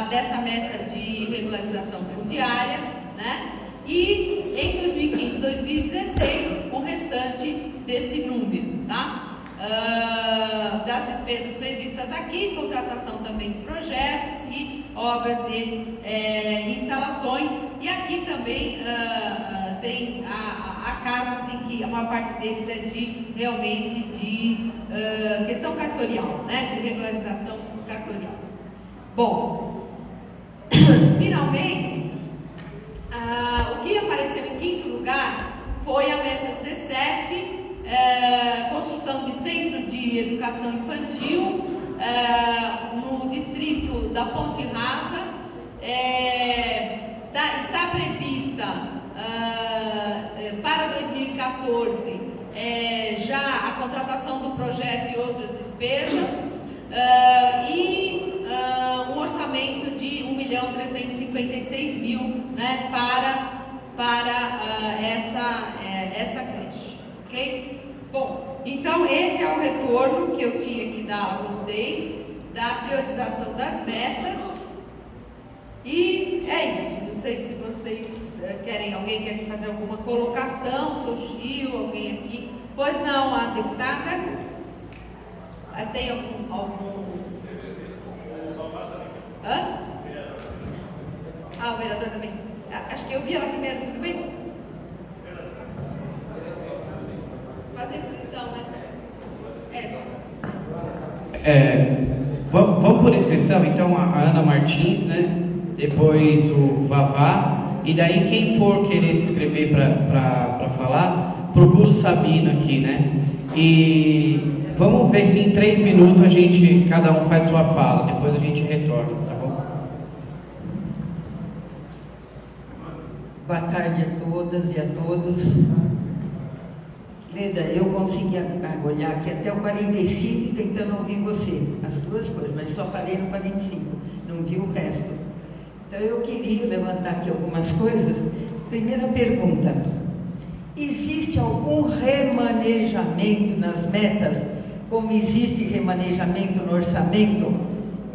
Speaker 5: dessa meta de regularização fundiária, né? E em 2015 e 2016 o restante desse número, tá? Das despesas previstas aqui, contratação também de projetos e obras e instalações. E aqui também tem há casos em que a maior parte deles é realmente de questão cartorial, né? De regularização cartorial. Bom, finalmente, o que apareceu em quinto lugar foi a meta 17, construção de centro de educação infantil no distrito da Ponte Rasa. Está prevista para 2014 já a contratação do projeto e outras despesas e um orçamento de R$1.356.000, né, para essa creche, ok? Bom, então esse é o retorno que eu tinha que dar a vocês da priorização das metas. E é isso. Não sei se vocês alguém quer fazer alguma colocação, Toshio, alguém aqui. Pois não, a deputada? Tem algum... Hã? O vereador também. Acho que eu vi ela primeiro, tudo bem? Fazer inscrição, né?
Speaker 1: Vamos por inscrição, então, a Ana Martins, né? Depois o Vavá, e daí quem for querer se inscrever para falar, procura o Sabino aqui, né? E vamos ver se em 3 minutos cada um faz sua fala, depois a gente retorna, tá bom?
Speaker 6: Boa tarde a todas e a todos. Leda, eu consegui olhar aqui até o 45 tentando ouvir você, as duas coisas, mas só falei no 45, não vi o resto. Então eu queria levantar aqui algumas coisas. Primeira pergunta: existe algum remanejamento nas metas, como existe remanejamento no orçamento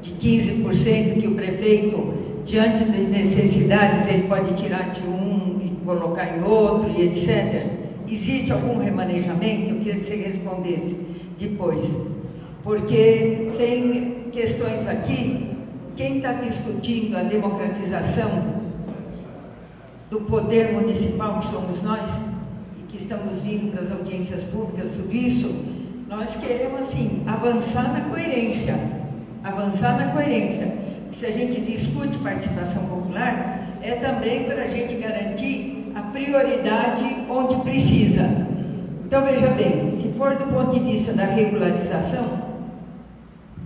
Speaker 6: de 15% que o prefeito, diante de necessidades, ele pode tirar de um e colocar em outro e etc.? Existe algum remanejamento? Eu queria que você respondesse depois, porque tem questões aqui. Quem está discutindo a democratização do poder municipal, que somos nós, e que estamos vindo para as audiências públicas sobre isso, nós queremos, assim, avançar na coerência. Se a gente discute participação popular, é também para a gente garantir a prioridade onde precisa. Então, veja bem, se for do ponto de vista da regularização,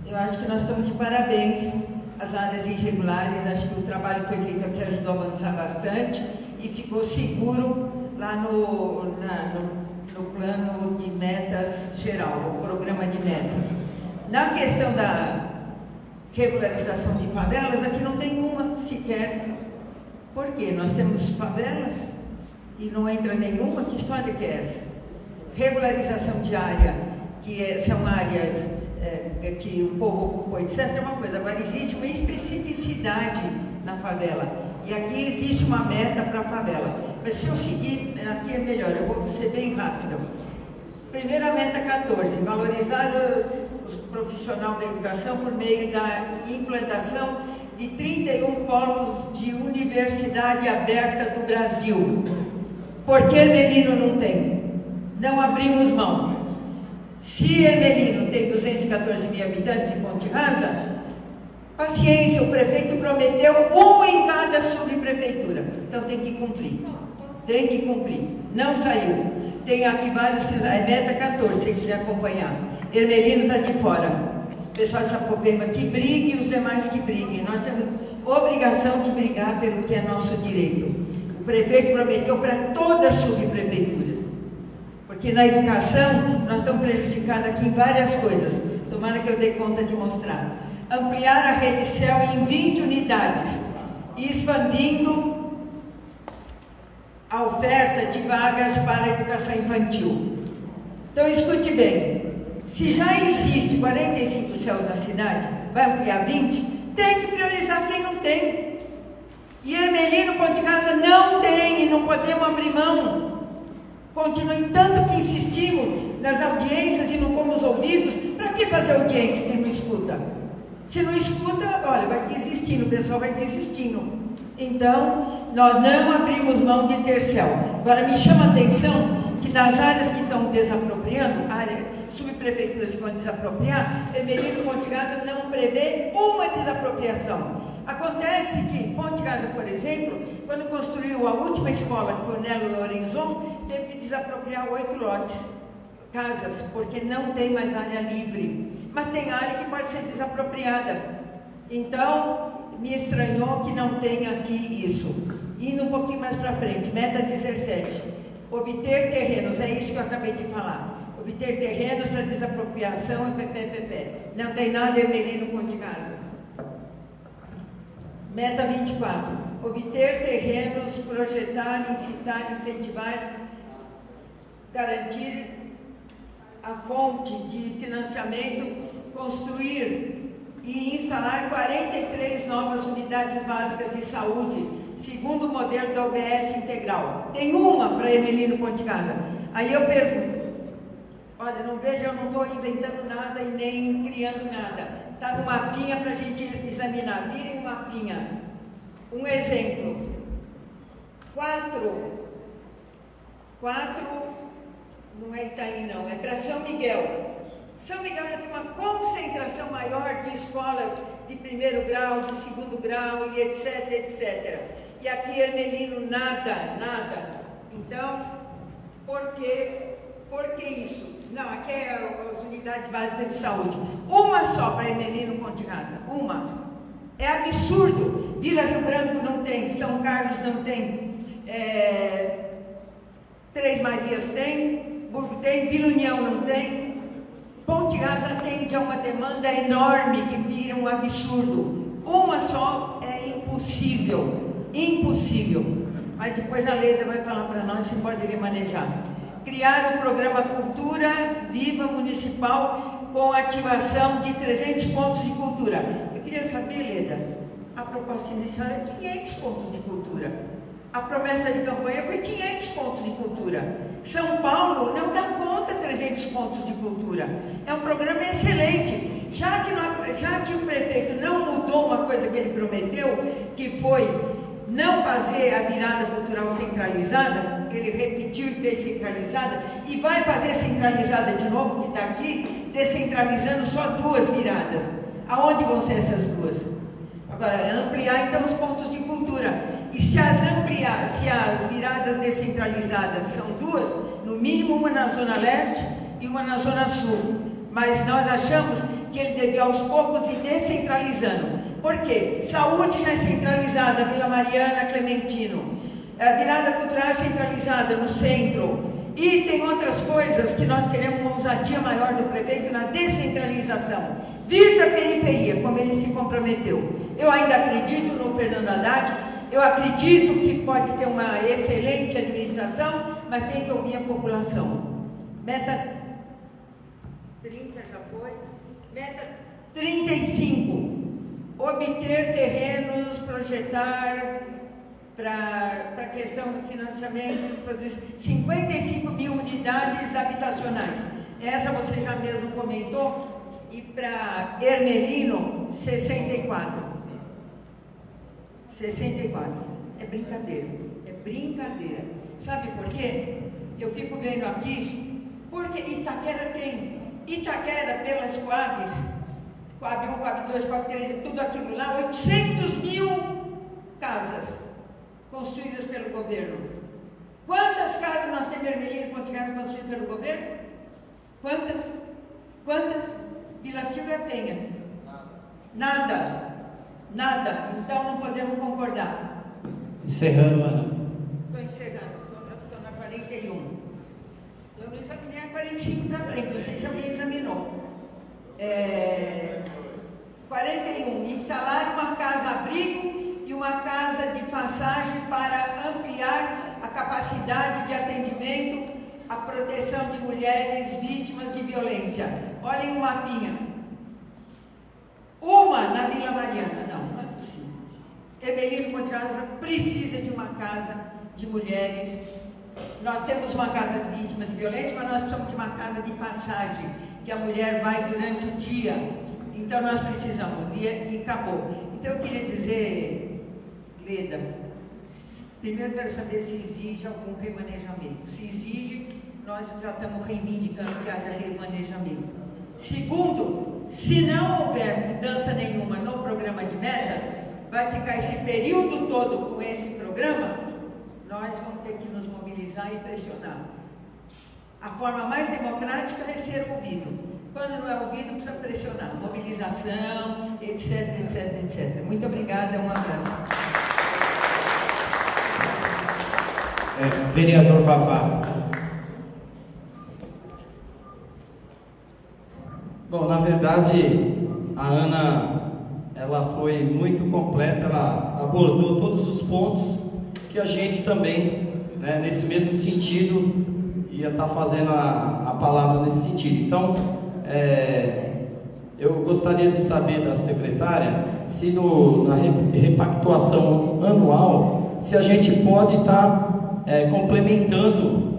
Speaker 6: eu acho que nós estamos de parabéns. As áreas irregulares, acho que o trabalho foi feito aqui, ajudou a avançar bastante e ficou seguro lá no plano de metas geral, o programa de metas. Na questão da regularização de favelas, aqui não tem uma sequer. Por quê? Nós temos favelas e não entra nenhuma, que história que é essa? Regularização de área, são áreas que o povo ocupou, etc., é uma coisa. Agora, existe uma especificidade na favela, e aqui existe uma meta para a favela. Mas se eu seguir, aqui é melhor, eu vou ser bem rápido. Primeira meta 14, valorizar o profissional da educação por meio da implantação de 31 polos de universidade aberta do Brasil. Por que Ermelino não tem? Não abrimos mão. Se Ermelino tem 214 mil habitantes em Ponte Rasa, paciência, o prefeito prometeu um em cada subprefeitura. Então tem que cumprir. Tem que cumprir. Não saiu. Tem aqui vários que... É meta 14, se quiser acompanhar. Ermelino está de fora. O pessoal de Sapopemba que brigue e os demais que briguem. Nós temos obrigação de brigar pelo que é nosso direito. O prefeito prometeu para todas as subprefeituras. Porque na educação nós estamos prejudicados aqui em várias coisas. Tomara que eu dê conta de mostrar. Ampliar a rede CEL em 20 unidades e expandindo a oferta de vagas para a educação infantil. Então escute bem, se já existe 45 CELs na cidade, vai ampliar 20, tem que priorizar quem não tem. E Ermelino, Ponte Rasa não tem, e não podemos abrir mão. Continue tanto que insistimos nas audiências e não fomos ouvidos. Para que fazer audiência se não escuta? Se não escuta, olha, vai desistindo, o pessoal vai desistindo. Então, nós não abrimos mão de ter CEL. Agora, me chama a atenção que nas áreas que estão desapropriando, subprefeituras que vão desapropriar, Ermelino, Ponte Rasa não prevê uma desapropriação. Acontece que Ponte Rasa, por exemplo, quando construiu a última escola, que foi o Nelo Lorenzon, teve que desapropriar 8 lotes, casas, porque não tem mais área livre. Mas tem área que pode ser desapropriada. Então, me estranhou que não tenha aqui isso. Indo um pouquinho mais para frente, meta 17. Obter terrenos, é isso que eu acabei de falar. Obter terrenos para desapropriação e PPP. Não tem nada Ermelino, Ponte Rasa. Meta 24. Obter terrenos, projetar, incitar, incentivar, garantir a fonte de financiamento, construir e instalar 43 novas unidades básicas de saúde, segundo o modelo da UBS integral. Tem uma para Ermelino, Ponte Rasa. Aí eu pergunto, olha, não vejo, eu não estou inventando nada e nem criando nada. Está no mapinha para a gente examinar. Virem o mapinha. Um exemplo. 4, não é Itaim não, é para São Miguel. São Miguel já tem uma concentração maior de escolas de primeiro grau, de segundo grau e etc, etc. E aqui Ermelino nada. Então, por que isso? Não, aqui é as unidades básicas de saúde. Uma só para Ermelino, Ponte Rasa. Uma. É absurdo. Vila Rio Branco não tem, São Carlos não tem, Três Marias tem, Burgo tem, Vila União não tem. Ponte Rasa atende a uma demanda enorme que vira um absurdo. Uma só é impossível. Mas depois a Leda vai falar para nós se pode remanejar. Criar o programa Cultura Viva Municipal com ativação de 300 pontos de cultura. Eu queria saber, Leda, a proposta inicial é 500 pontos de cultura. A promessa de campanha foi 500 pontos de cultura. São Paulo não dá conta 300 pontos de cultura. É um programa excelente. Já que o prefeito não mudou uma coisa que ele prometeu, que foi não fazer a virada cultural centralizada, ele repetiu e fez centralizada, e vai fazer centralizada de novo, que está aqui, descentralizando só 2 viradas. Aonde vão ser essas 2? Agora, ampliar então os pontos de cultura. E se as viradas descentralizadas são 2, no mínimo uma na Zona Leste e uma na Zona Sul. Mas nós achamos que ele devia aos poucos ir descentralizando. Por quê? Saúde já é centralizada, Vila Mariana, Clementino. A virada cultural é centralizada no centro. E tem outras coisas que nós queremos uma ousadia maior do prefeito na descentralização. Vir para a periferia, como ele se comprometeu. Eu ainda acredito no Fernando Haddad, Eu acredito que pode ter uma excelente administração, mas tem que ouvir a população. Meta 30 já foi. Meta 35. Obter terrenos, projetar para a questão do financiamento, produzir 55 mil unidades habitacionais. Essa você já mesmo comentou. E para Ermelino, 64. 64. É brincadeira. É brincadeira. Sabe por quê? Eu fico vendo aqui, porque Itaquera tem. Itaquera, pelas Coabs, Coab 1, Coab 2, Coab 3, tudo aquilo lá, 800 mil casas construídas pelo governo. Quantas casas nós temos em Ermelino e Ponte Gás construídas pelo governo? Quantas? Quantas? Vila Silvia Penha? Nada. Nada. Então não podemos concordar.
Speaker 1: Encerrando, Ana.
Speaker 6: Estou encerrando. Estou na 41. Eu não examinei a 45 para frente. Não sei se alguém examinou. 41. Instalar uma casa-abrigo e uma casa de passagem para ampliar a capacidade de atendimento à proteção de mulheres vítimas de violência. Olhem o mapinha. Uma na Vila Mariana. Não é possível. Ermelino Ponte Gás precisa de uma casa de mulheres. Nós temos uma casa de vítimas de violência, mas nós precisamos de uma casa de passagem, que a mulher vai durante o dia. Então nós precisamos, e acabou. Então eu queria dizer, Leda, primeiro eu quero saber se exige algum remanejamento. Se exige, nós já estamos reivindicando que haja remanejamento. Segundo, se não houver mudança nenhuma no programa de metas, vai ficar esse período todo com esse programa, nós vamos ter que nos mobilizar e pressionar. A forma mais democrática é ser ouvido. Quando não é ouvido, precisa pressionar. Mobilização, etc, etc, etc. Muito obrigada, um abraço.
Speaker 1: Vereador Babá.
Speaker 4: Bom, na verdade, a Ana, ela foi muito completa, ela abordou todos os pontos que a gente também, né, nesse mesmo sentido, ia estar fazendo a palavra nesse sentido. Então, eu gostaria de saber da secretária se na repactuação anual, se a gente pode estar complementando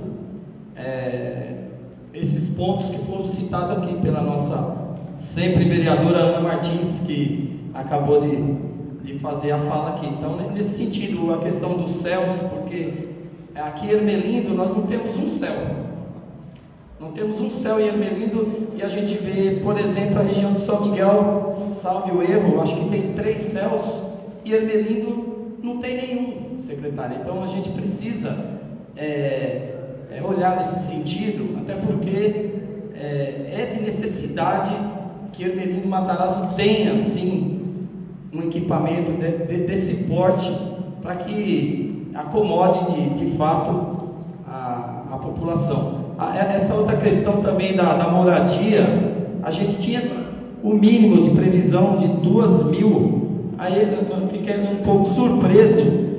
Speaker 4: esses pontos que foram citados aqui pela nossa sempre vereadora Ana Martins, que acabou de fazer a fala aqui. Então, nesse sentido, a questão dos céus, porque aqui em Ermelindo nós não temos um céu. Não temos um céu em Ermelindo, e a gente vê, por exemplo, a região de São Miguel, salve o erro, acho que tem 3 céus, e Ermelindo não tem nenhum, secretária. Então a gente precisa olhar nesse sentido, até porque é de necessidade que Ermelindo Matarazzo tenha, sim, um equipamento desse porte, para que acomode de fato a população. Essa outra questão também da moradia, a gente tinha o mínimo de previsão de 2.000, aí eu fiquei um pouco surpreso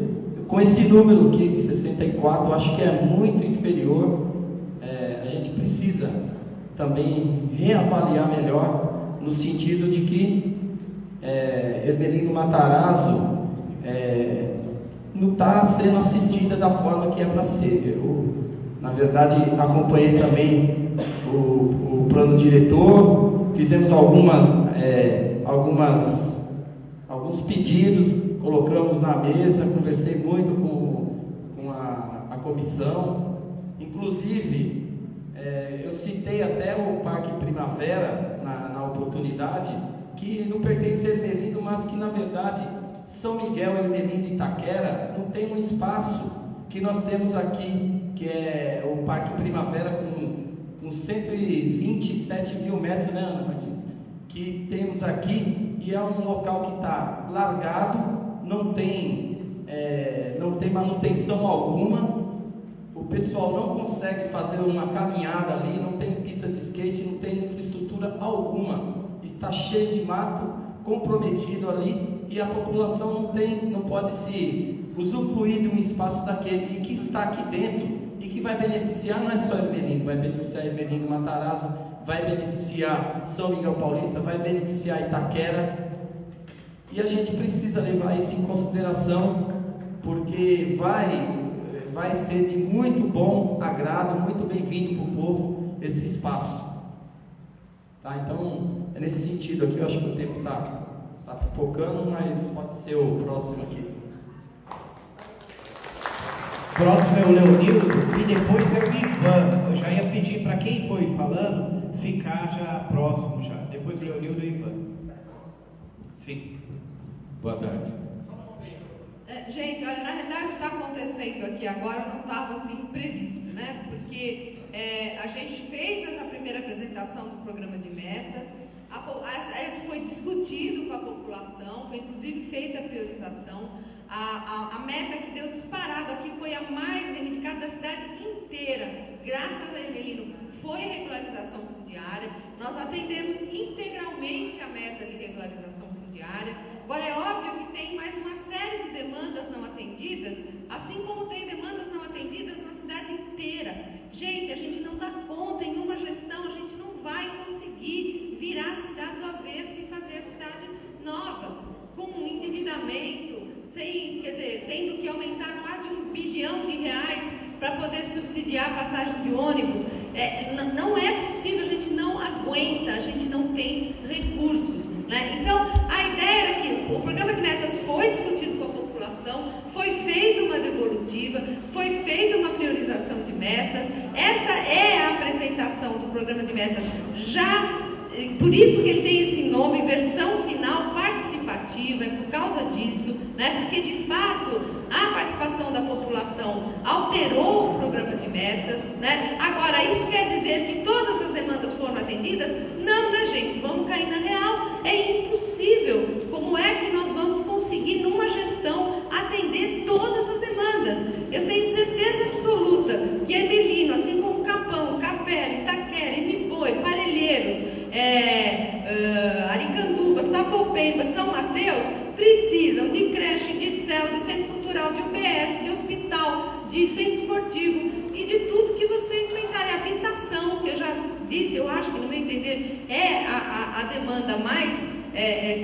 Speaker 4: com esse número aqui de 64, eu acho que é muito inferior. A gente precisa também reavaliar melhor, no sentido de que Ermelino Matarazzo não está sendo assistida da forma que é para ser. Eu, na verdade, acompanhei também o plano diretor, fizemos alguns pedidos, colocamos na mesa, conversei muito com a comissão, inclusive eu citei até o Parque Primavera na oportunidade, que não pertence a Ermelino, mas que na verdade São Miguel, Ermelino e Itaquera não tem um espaço que nós temos aqui, que é o Parque Primavera com 127 mil metros, né, Ana Martins? Que temos aqui, e é um local que está largado, não tem manutenção alguma, o pessoal não consegue fazer uma caminhada ali, não tem pista de skate, não tem infraestrutura alguma, está cheio de mato, comprometido ali, e a população não pode se usufruir de um espaço daquele que está aqui dentro e que vai beneficiar não é só Ermelino, vai beneficiar Ermelino Matarazzo, vai beneficiar São Miguel Paulista, vai beneficiar Itaquera, e a gente precisa levar isso em consideração, porque vai ser de muito bom agrado, muito bem-vindo para o povo esse espaço. Tá? Então, é nesse sentido aqui, eu acho que o tempo está pipocando, mas pode ser o próximo aqui.
Speaker 1: Próximo é o Leonildo e depois é o Ivan. Eu já ia pedir para quem foi falando ficar já próximo já. Depois o Leonildo e o Ivan. Sim.
Speaker 7: Boa tarde.
Speaker 5: Gente, olha, na realidade o que está acontecendo aqui agora não estava assim previsto, né? Porque a gente fez essa primeira apresentação do programa de metas, isso foi discutido com a população, foi inclusive feita a priorização. A meta que deu disparado aqui foi a mais reivindicada da cidade inteira, graças a Ermelino, foi a regularização fundiária. Nós atendemos integralmente a meta de regularização fundiária. Agora, é óbvio que tem mais uma série de demandas não atendidas, assim como tem demandas não atendidas na cidade inteira. Gente, a gente não dá conta, em uma gestão, a gente não vai conseguir virar a cidade do avesso e fazer a cidade nova, com um endividamento, tendo que aumentar quase R$1 bilhão para poder subsidiar a passagem de ônibus. Não é possível, a gente não aguenta, a gente não tem recursos, né? Então, a ideia era que o programa de metas foi discutido com a população, foi feita uma devolutiva, foi feita uma priorização de metas. Esta é a apresentação do programa de metas, por isso que ele tem esse nome, versão final participativa, é por causa disso, né? Porque de fato a participação da população alterou o programa de metas, né? Agora, isso quer dizer que todas as demandas foram atendidas? Não, né, gente? Vamos cair na real. É impossível. Como é que nós vamos conseguir, numa gestão, atender todas as demandas? Eu tenho certeza absoluta que Ermelino, assim como Capão, Capela, Itaquera, Imiboi, Parelheiros, Aricanduva, Sapopemba, São Mateus, precisam de creche, de CEL, de centro cultural, de UBS, de hospital, de centro esportivo e de tudo que vocês pensarem. A habitação, que eu já disse, eu acho que no meu entender é a demanda mais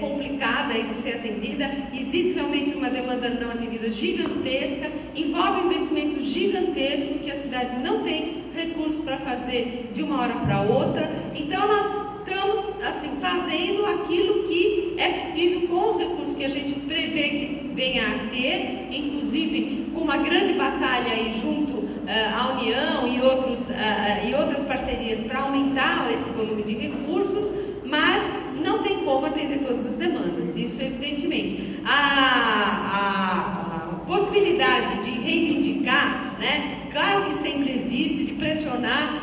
Speaker 5: complicada de ser atendida. Existe realmente uma demanda não atendida gigantesca, envolve um investimento gigantesco que a cidade não tem recurso para fazer de uma hora para outra. Então nós estamos fazendo aquilo que é possível com os recursos que a gente prevê que venha a ter, inclusive com uma grande batalha aí junto à União e outras parcerias para aumentar esse volume de recursos, mas não tem como atender todas as demandas, isso evidentemente. A possibilidade de reivindicar, né? Claro que sempre existe, de pressionar,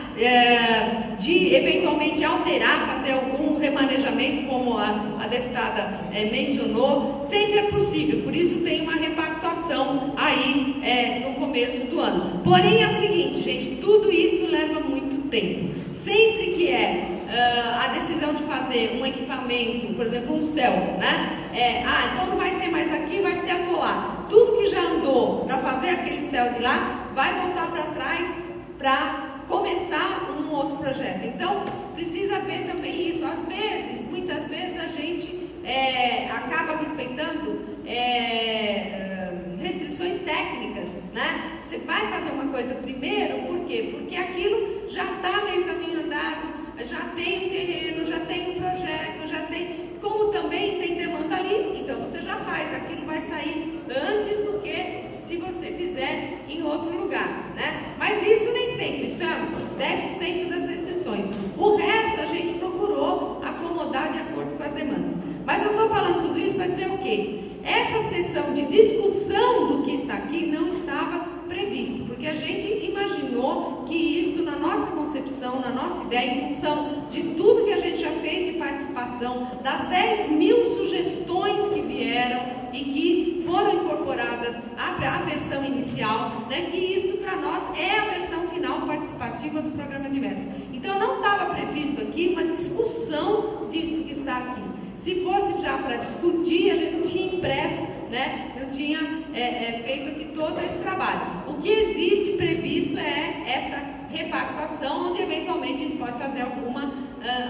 Speaker 5: de eventualmente alterar, fazer algum remanejamento, como a deputada mencionou, sempre é possível, por isso tem uma repactuação aí no começo do ano. Porém é o seguinte, gente, tudo isso leva muito tempo. Sempre que a decisão de fazer um equipamento, por exemplo, um CEL, né? Então não vai ser mais aqui, vai ser acolá. Tudo que já andou para fazer aquele CEL de lá, vai voltar para trás para começar um outro projeto. Então, precisa ver também isso. Às vezes, muitas vezes a gente acaba respeitando restrições técnicas, né? Você vai fazer uma coisa primeiro, por quê? Porque aquilo já está meio caminho andado, já tem um terreno, já tem um projeto, já tem... Como também tem demanda ali, então você já faz, aquilo vai sair antes do que se você fizer em outro lugar, né? Mas isso nem sempre, isso é 10% das restrições. O resto a gente procurou acomodar de acordo com as demandas. Mas eu estou falando tudo isso para dizer o quê? Essa sessão de discussão do que está aqui não estava previsto, porque a gente imaginou que isso, na nossa concepção, na nossa ideia, em função de tudo que a gente já fez de participação, das 10.000 sugestões que vieram e que foram incorporadas à versão inicial, né, que isso para nós é a versão final participativa do programa de metas. Então não estava previsto aqui uma discussão disso que está aqui. Se fosse já para discutir, a gente não tinha impresso, né? Não tinha feito aqui todo esse trabalho. O que existe previsto é esta repactuação, onde eventualmente a gente pode fazer alguma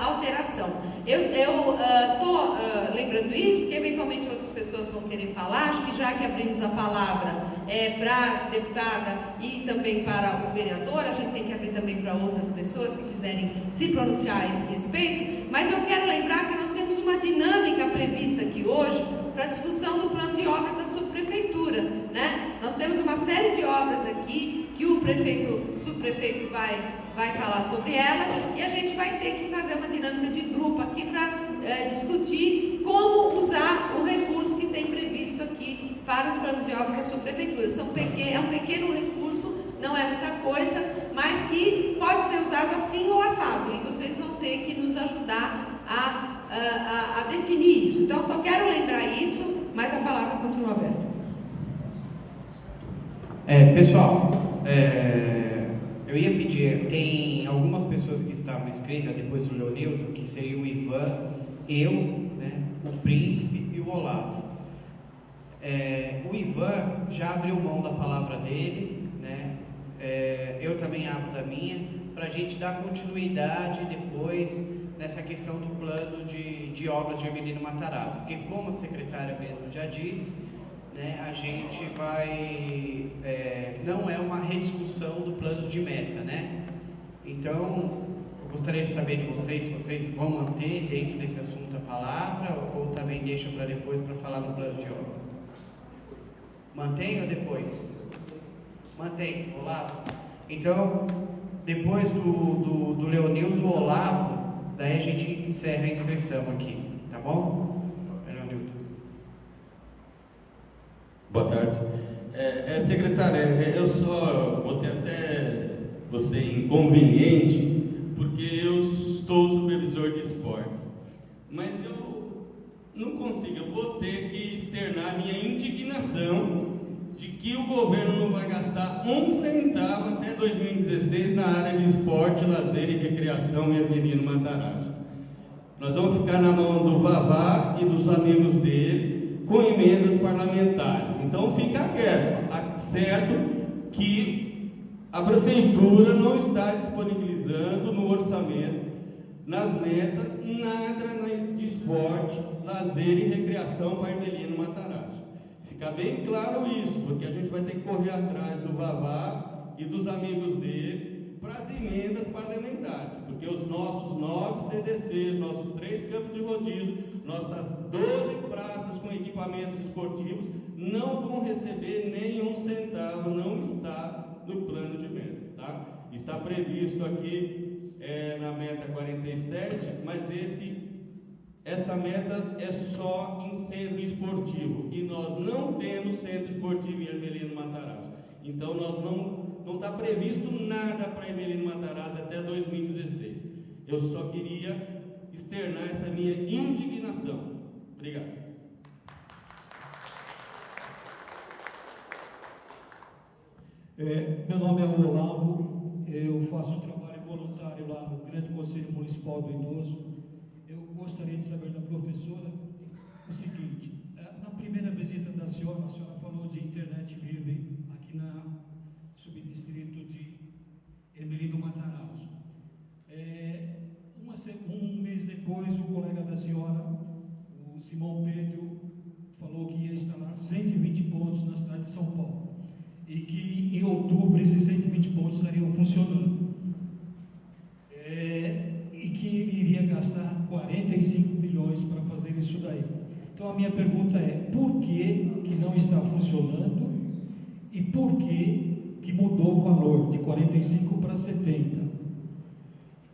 Speaker 5: alteração. Eu estou lembrando isso, porque eventualmente outras pessoas vão querer falar. Acho que já que abrimos a palavra para a deputada e também para o vereador, a gente tem que abrir também para outras pessoas que quiserem se pronunciar a esse respeito. Mas eu quero lembrar que nós temos uma dinâmica prevista aqui hoje para a discussão do plano de obras da subprefeitura, né? Nós temos uma série de obras aqui que o subprefeito vai falar sobre elas, e a gente vai ter que fazer uma dinâmica de grupo aqui para discutir como usar o recurso que tem previsto aqui para os planos de obras da subprefeitura. É um pequeno recurso, não é muita coisa, mas que pode ser usado assim ou assado, e vocês vão ter que nos ajudar a definir isso. Então, só quero lembrar isso, mas a palavra continua aberta.
Speaker 1: Pessoal, eu ia pedir, tem algumas pessoas que estavam inscritas depois do Leonildo, que seria o Ivan, eu, né, o Príncipe e o Olavo. O Ivan já abriu mão da palavra dele, né? Eu também abro da minha, para a gente dar continuidade depois nessa questão do plano de obras de Hermelino Matarazzo, porque como a secretária mesmo já disse, né, a gente vai, não é uma rediscussão do plano de meta, né? Então, eu gostaria de saber de vocês, se vocês vão manter dentro desse assunto a palavra, ou também deixa para depois para falar no plano de obra. Mantém ou depois? Mantém, Olavo. Então, depois do Leonildo, do Olavo, daí a gente encerra a inscrição aqui, tá bom? Leonildo.
Speaker 7: Boa tarde. Secretária, eu só botei até você inconveniente, porque eu estou supervisor de esportes. Mas eu não consigo, eu vou ter que externar minha indignação de que o governo não vai gastar um centavo até 2016 na área de esporte, lazer e recreação em Hermelino Matarazzo. Nós vamos ficar na mão do Vavá e dos amigos dele com emendas parlamentares. Então fica certo que a prefeitura não está disponibilizando no orçamento, nas metas, nada de esporte, lazer e recreação para Hermelino Matarazzo. Fica bem claro isso, porque a gente vai ter que correr atrás do Vavá e dos amigos dele para as emendas parlamentares, porque os nossos 9 CDCs, nossos 3 campos de rodízio, nossas 12 praças com equipamentos esportivos não vão receber nenhum centavo, não está no plano de metas, tá? Está previsto aqui na meta 47, mas essa meta é só em centro esportivo, e nós não temos centro esportivo em Hermelino Matarazzo. Então nós não está previsto nada para Hermelino Matarazzo até 2016. Eu só queria externar essa minha indignação. Obrigado.
Speaker 8: Meu nome é Olavo, eu faço um trabalho voluntário lá no Grande Conselho Municipal do Idoso. Eu gostaria de saber da professora o seguinte: na primeira visita da senhora, a senhora falou de internet livre aqui na subdistrito de Hermelino Matarazzo. Um mês depois, o colega da senhora, o Simão Pedro, falou que ia instalar 120 pontos na cidade de São Paulo e que em outubro esses 120 pontos estariam funcionando, e que ele iria gastar 45 milhões para fazer isso daí. Então a minha pergunta é: por que não está funcionando e por que mudou o valor de 45 para 70?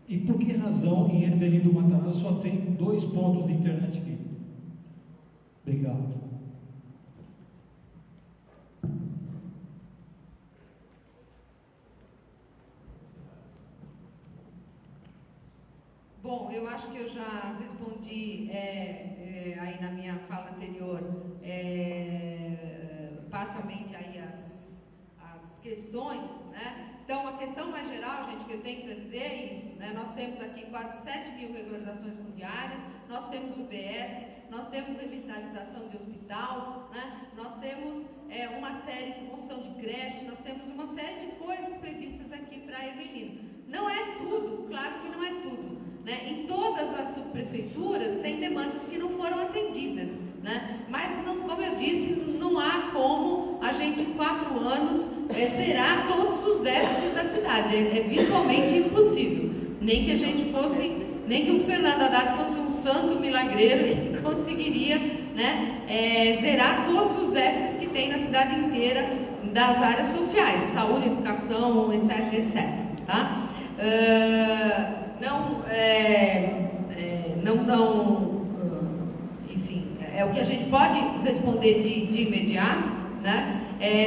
Speaker 8: E por que razão em Hermelino Matarazzo só tem 2 pontos de internet livre? Obrigado.
Speaker 5: Bom, eu acho que eu já respondi aí na minha fala anterior parcialmente aí as questões, né? Então, a questão questão mais geral, gente, que eu tenho para dizer é isso, né? Nós temos aqui quase 7 mil regularizações fundiárias, nós temos UBS, nós temos revitalização de hospital, né? Nós temos uma série de construção de creche, nós temos uma série de coisas previstas aqui para Ermelino. Não é tudo, claro que não é tudo, né? Em todas as subprefeituras tem demandas que não foram atendidas, né? Mas, não, como eu disse, não há como a gente em 4 anos zerar todos os déficits da cidade. É visualmente impossível. Nem que a gente fosse, nem que o Fernando Haddad fosse um santo milagreiro e conseguiria, né, zerar todos os déficits que tem na cidade inteira das áreas sociais, saúde, educação, etc, etc. Tá? Enfim, é o que a gente pode responder de imediato, né?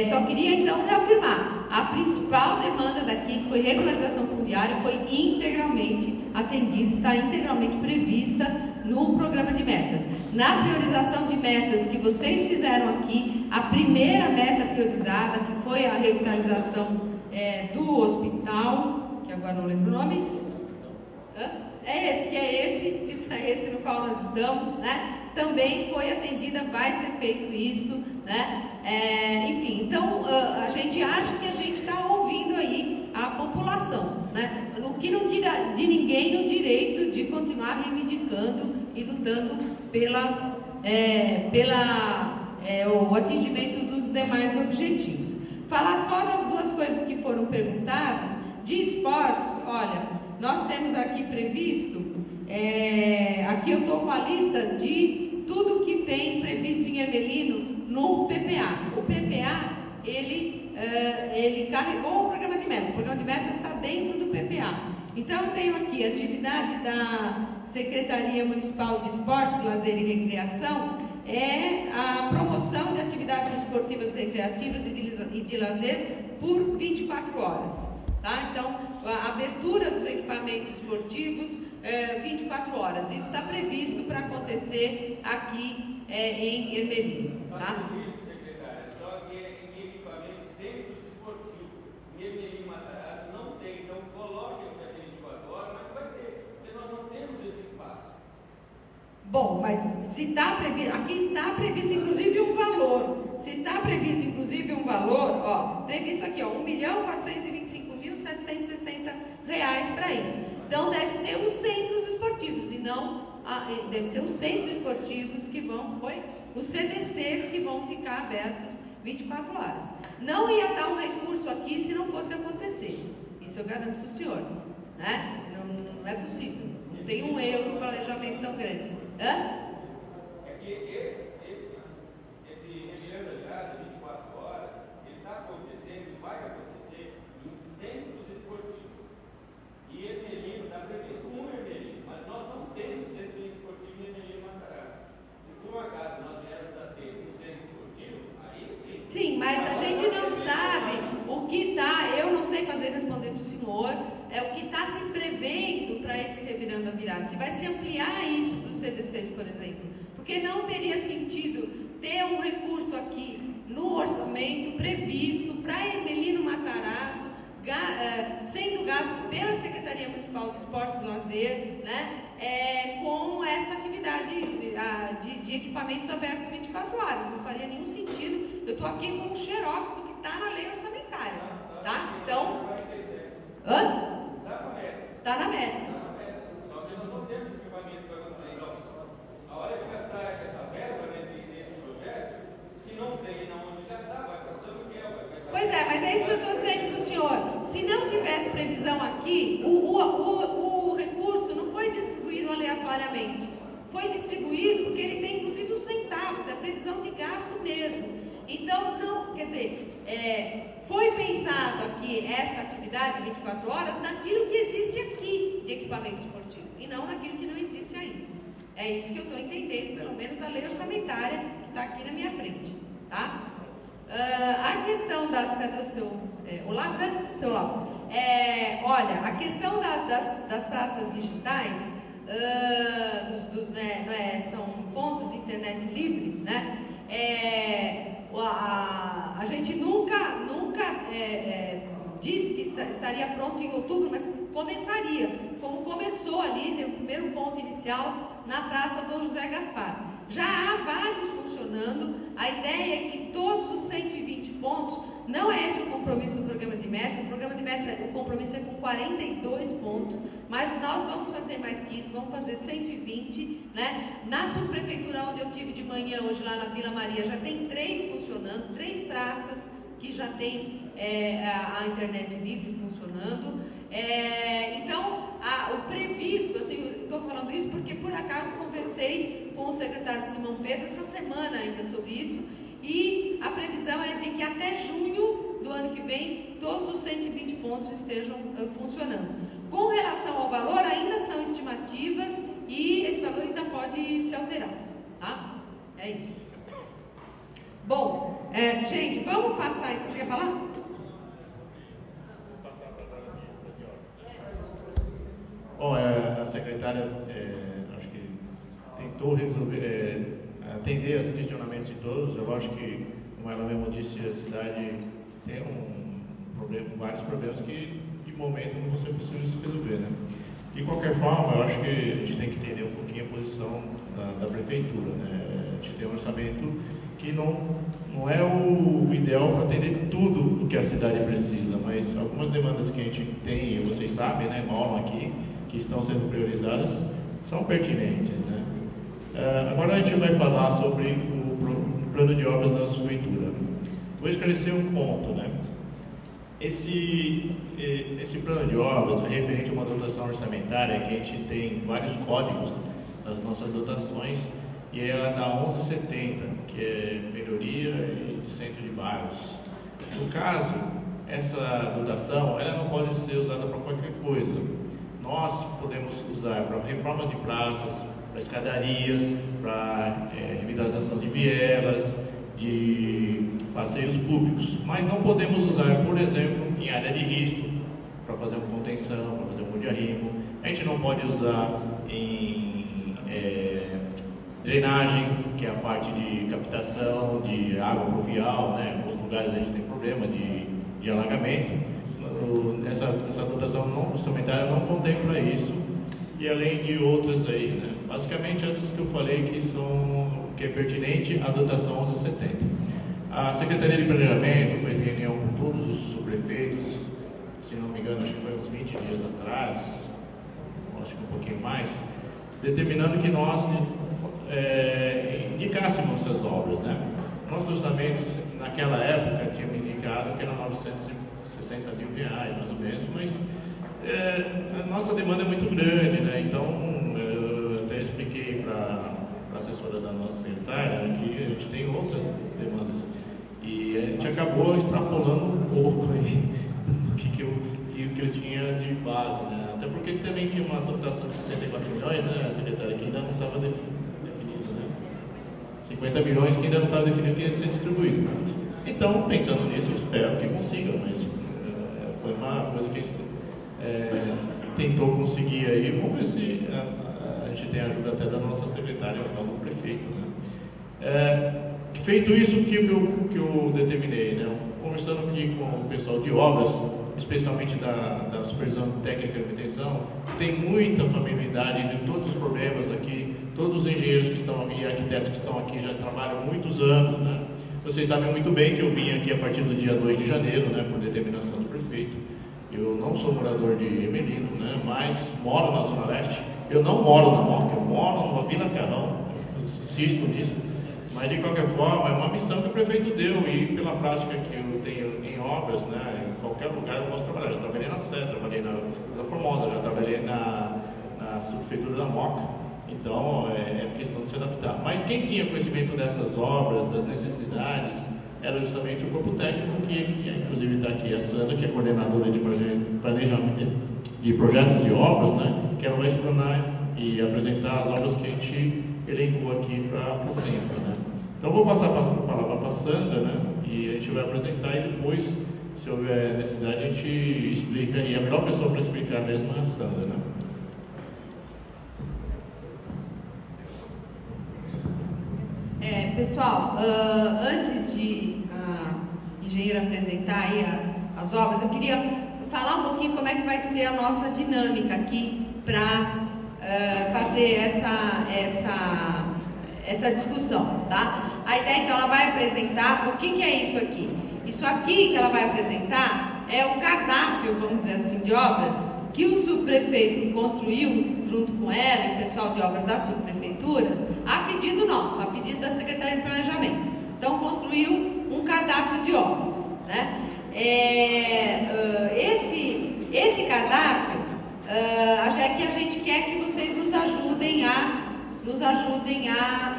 Speaker 5: Só queria então reafirmar, a principal demanda daqui, que foi regularização fundiária, foi integralmente atendida, está integralmente prevista no programa de metas. Na priorização de metas que vocês fizeram aqui, a primeira meta priorizada, que foi a revitalização do hospital, que agora não lembro o nome, esse no qual nós estamos, né? Também foi atendida, vai ser feito isso, né? Enfim, então a gente acha que a gente está ouvindo aí a população, né? O que não tira de ninguém o direito de continuar reivindicando e lutando o atingimento dos demais objetivos. Falar só das 2 coisas que foram perguntadas, de esportes, olha, nós temos aqui previsto, aqui eu estou com a lista de tudo que tem previsto em Ermelino no PPA. O PPA, ele carregou o programa de metas. O programa de metas está dentro do PPA. Então, eu tenho aqui a atividade da Secretaria Municipal de Esportes, Lazer e Recreação, é a promoção de atividades esportivas recreativas e de lazer por 24 horas. Tá? Então, a abertura dos equipamentos esportivos, 24 horas. Isso está previsto para acontecer aqui em Ermelino. Tá?
Speaker 7: Só que em equipamentos centros esportivos, em Ermelino Matarazzo não tem, então coloque aqui 24 horas, mas vai ter, porque nós não temos esse espaço.
Speaker 5: Bom, mas se está previsto, aqui está previsto inclusive um valor. Se está previsto inclusive um valor, ó, previsto aqui, ó, R$1.425.760 para isso. Então deve ser os centros esportivos, e não deve ser os centros esportivos que vão, os CDCs que vão ficar abertos 24 horas. Não ia dar um recurso aqui se não fosse acontecer. Isso eu garanto para o senhor, né? Não é possível. Não tem um erro no planejamento tão grande.
Speaker 7: É que esse revirando a virada 24 horas, ele está acontecendo e vai acontecer em centros esportivos. E Ermelino, está previsto um Ermelino, mas nós não temos centro esportivo em Ermelino Matarazzo. Se por um acaso nós viermos a ter um centro esportivo, aí sim.
Speaker 5: Sim, mas a gente não sabe o que está, eu não sei responder para o senhor, o que está se prevendo para esse revirando a virada. Se vai se ampliar isso para os CDCs, por exemplo, porque não teria sentido ter um recurso aqui no orçamento previsto para Ermelino Matarazzo, sendo gasto pela Secretaria Municipal de Esportes e Lazer, né, com essa atividade de equipamentos abertos 24 horas. Não faria nenhum sentido. Eu estou aqui com um xerox do que está na lei orçamentária. Tá? Então. Está na meta.
Speaker 7: Só que nós não temos equipamento para fazer. A hora de gastar essa verba nesse projeto, se não tem onde gastar, vai para São Miguel.
Speaker 5: Pois é, mas é isso que eu estou dizendo para o senhor. Se não tivesse previsão aqui, o recurso não foi distribuído aleatoriamente. Foi distribuído porque ele tem inclusive os centavos, é previsão de gasto mesmo. Então, não, quer dizer, foi pensado aqui essa atividade 24 horas naquilo que existe aqui de equipamento esportivo e não naquilo que não existe ainda. É isso que eu estou entendendo, pelo menos da lei orçamentária que está aqui na minha frente. Tá? A questão das... Cadê o seu... Olavo, né? Seu Olavo. Olha, a questão das praças digitais, são pontos de internet livres, né? A gente nunca disse que estaria pronto em outubro, mas começaria, como começou ali, tem o primeiro ponto inicial na Praça Dom José Gaspar. Já há vários funcionando. A ideia é que todos os 120 pontos, não é esse o compromisso do programa de metas, o programa de metas, o compromisso é com 42 pontos, mas nós vamos fazer mais que isso, vamos fazer 120, né? Na subprefeitura onde eu tive de manhã, hoje lá na Vila Maria, já tem 3 funcionando, 3 praças que já tem a internet livre funcionando. Então, o previsto, assim, eu estou falando isso porque por acaso conversei com o secretário Simão Pedro essa semana ainda sobre isso, e a previsão é de que até junho do ano que vem todos os 120 pontos estejam funcionando. Com relação ao valor, ainda são estimativas e esse valor ainda pode se alterar, tá? É isso. Bom, gente, vamos passar. Você quer falar?
Speaker 2: Bom, a secretária acho que tentou resolver, atender aos questionamentos de todos. Eu acho que, como ela mesmo disse, a cidade tem vários problemas que de momento não vão ser possíveis de resolver, né? De qualquer forma, eu acho que a gente tem que entender um pouquinho a posição da prefeitura, né? A gente tem um orçamento que não é o ideal para atender tudo o que a cidade precisa, mas algumas demandas que a gente tem, vocês sabem, né, moram aqui, que estão sendo priorizadas, são pertinentes, né? Agora a gente vai falar sobre o plano de obras da nossa prefeitura. Vou esclarecer um ponto, né? Esse plano de obras é referente a uma dotação orçamentária que a gente tem vários códigos nas nossas dotações, e é a da 1170, que é melhoria e centro de bairros. No caso, essa dotação ela não pode ser usada para qualquer coisa. Nós podemos usar para reforma de praças, para escadarias, para revitalização de vielas, de passeios públicos, mas não podemos usar, por exemplo, em área de risco, para fazer uma contenção, para fazer um multiarrimo. A gente não pode usar em drenagem, que é a parte de captação de água pluvial, né? Em alguns lugares a gente tem problema de alagamento. Essa dotação orçamentária não contempla isso, e além de outras aí, né? Basicamente essas que eu falei que é pertinente à dotação 1170. A Secretaria de Planejamento foi em reunião com todos os subprefeitos, se não me engano, acho que foi uns 20 dias atrás, acho que um pouquinho mais, determinando que nós indicássemos essas obras, né? Nossos orçamentos naquela época tinham me indicado que eram 960 mil reais, mais ou menos, mas a nossa demanda é muito grande, né? Então eu até expliquei para a assessora da nossa secretária que a gente tem outras demandas e a gente acabou extrapolando um pouco aí do que eu tinha de base, né? Até porque também tinha uma dotação de 64 milhões, né, secretária, que ainda não estava definido, né? 50 milhões que ainda não estava definido que ia ser distribuído. Então, pensando nisso, eu espero que consiga, mas foi uma coisa que a gente tentou conseguir aí. Vamos ver se a gente tem ajuda até da nossa secretária, do prefeito, né? Feito isso, o que eu determinei, né? Conversando aqui com o pessoal de obras, especialmente da supervisão técnica de manutenção, tem muita familiaridade de todos os problemas aqui. Todos os engenheiros que estão aqui, arquitetos que estão aqui já trabalham há muitos anos, né? Vocês sabem muito bem que eu vim aqui a partir do dia 2 de janeiro, né, por determinação do prefeito. Eu não sou morador de Emelino, né, mas moro na Zona Leste. Eu não moro na Moca, eu moro na Vila Carrão, eu insisto nisso. Mas de qualquer forma, é uma missão que o prefeito deu, e pela prática que eu tenho em obras, né, em qualquer lugar eu posso trabalhar. Já trabalhei na Sé, trabalhei na Formosa, já trabalhei na subprefeitura da Moca. Então, é questão de se adaptar. Mas quem tinha conhecimento dessas obras, das necessidades, era justamente o corpo técnico, que inclusive está aqui a Sandra, que é coordenadora de planejamento de projetos e obras, né, que ela vai explanar e apresentar as obras que a gente elencou aqui para sempre, né. Então, vou passar a palavra para a Sandra, né, e a gente vai apresentar, e depois, se houver necessidade, a gente explica, e a melhor pessoa para explicar mesmo é a Sandra, né.
Speaker 5: Pessoal, antes de a engenheira apresentar aí as obras, eu queria falar um pouquinho como é que vai ser a nossa dinâmica aqui para fazer essa discussão, tá? A ideia, então, ela vai apresentar o que é isso aqui. Isso aqui que ela vai apresentar é o cardápio, vamos dizer assim, de obras que o subprefeito construiu junto com ela e o pessoal de obras da subprefeitura, a pedido nosso, a pedido da Secretaria de Planejamento. Então, construiu um cardápio de obras, né? Esse cardápio, é que a gente quer que vocês nos ajudem a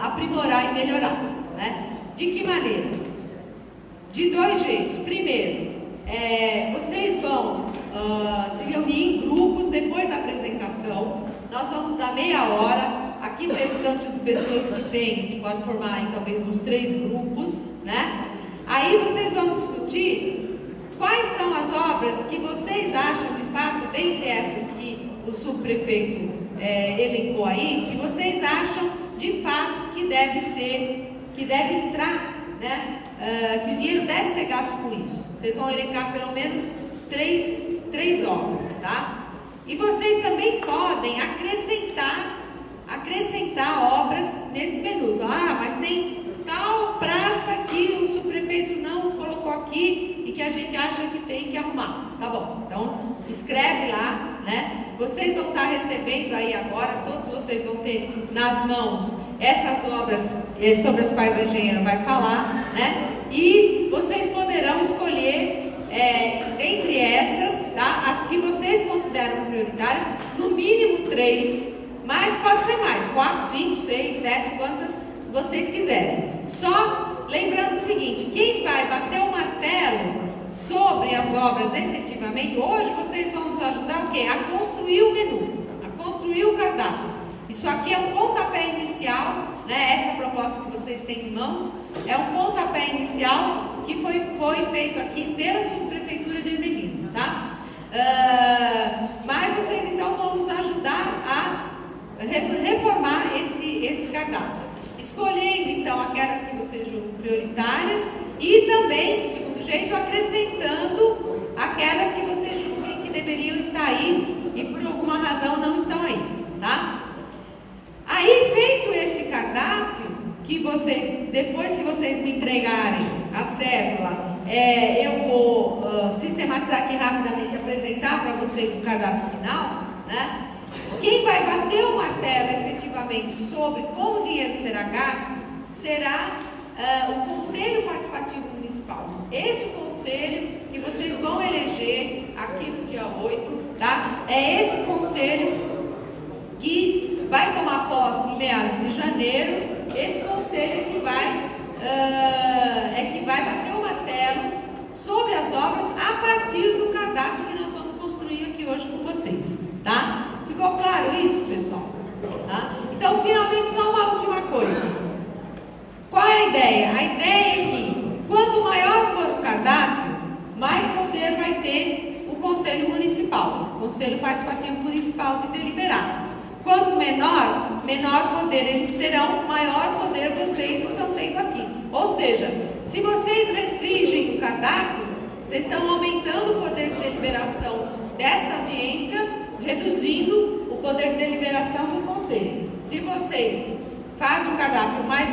Speaker 5: aprimorar e melhorar, né? De que maneira? De dois jeitos. Primeiro, vocês vão se reunir em grupos depois da apresentação. Nós vamos dar meia hora, aqui tanto de pessoas que tem, que pode formar aí, talvez uns 3 grupos, né? Aí vocês vão discutir quais são as obras que vocês acham, de fato, dentre essas que o subprefeito elencou aí, que vocês acham, de fato, que deve entrar, né? Que o dinheiro deve ser gasto com isso. Vocês vão elencar pelo menos três obras, tá? E vocês também podem acrescentar obras nesse menu. Mas tem tal praça que o subprefeito não colocou aqui e que a gente acha que tem que arrumar. Tá bom, então escreve lá, né? Vocês vão estar recebendo aí agora, todos vocês vão ter nas mãos essas obras sobre as quais a engenheira vai falar, né? E vocês poderão escolher dentre essas, tá? As que vocês consideram prioritárias, no mínimo 3, mas pode ser mais, 4, 5, 6, 7, quantas vocês quiserem. Só lembrando o seguinte, quem vai bater o martelo sobre as obras efetivamente, hoje vocês vão nos ajudar o quê? A construir o menu, a construir o cardápio. Isso aqui é um pontapé inicial, né? Essa proposta que vocês têm em mãos é um pontapé inicial que foi feito aqui pela subprefeitura de Ermelino, tá? Mas vocês então vão nos ajudar a reformar esse cardápio, escolhendo então aquelas que vocês julgam prioritárias e também, segundo jeito, acrescentando aquelas que vocês julguem que deveriam estar aí e por alguma razão não estão aí, tá? Aí, feito esse cardápio, que vocês, depois que vocês me entregarem a cédula, eu vou sistematizar aqui rapidamente, apresentar para vocês o cardápio final, né? Quem vai bater o martelo efetivamente sobre como o dinheiro será gasto será o Conselho Participativo Municipal. Esse conselho que vocês vão eleger aqui no dia 8, tá? É esse conselho que vai tomar posse em meados de janeiro. Esse conselho é que vai bater o martelo sobre as obras a partir do cadastro que nós vamos construir aqui hoje com vocês, tá? Ficou claro isso, pessoal? Tá? Então, finalmente, só uma última coisa. Qual é a ideia? A ideia é que, quanto maior for o cardápio, mais poder vai ter o Conselho Municipal, o Conselho Participativo Municipal de deliberar. Quanto menor poder eles terão, maior poder vocês estão tendo aqui. Ou seja, se vocês restringem o cardápio, vocês estão aumentando o poder de deliberação desta audiência, reduzindo o poder de deliberação do Conselho. Se vocês fazem um cardápio mais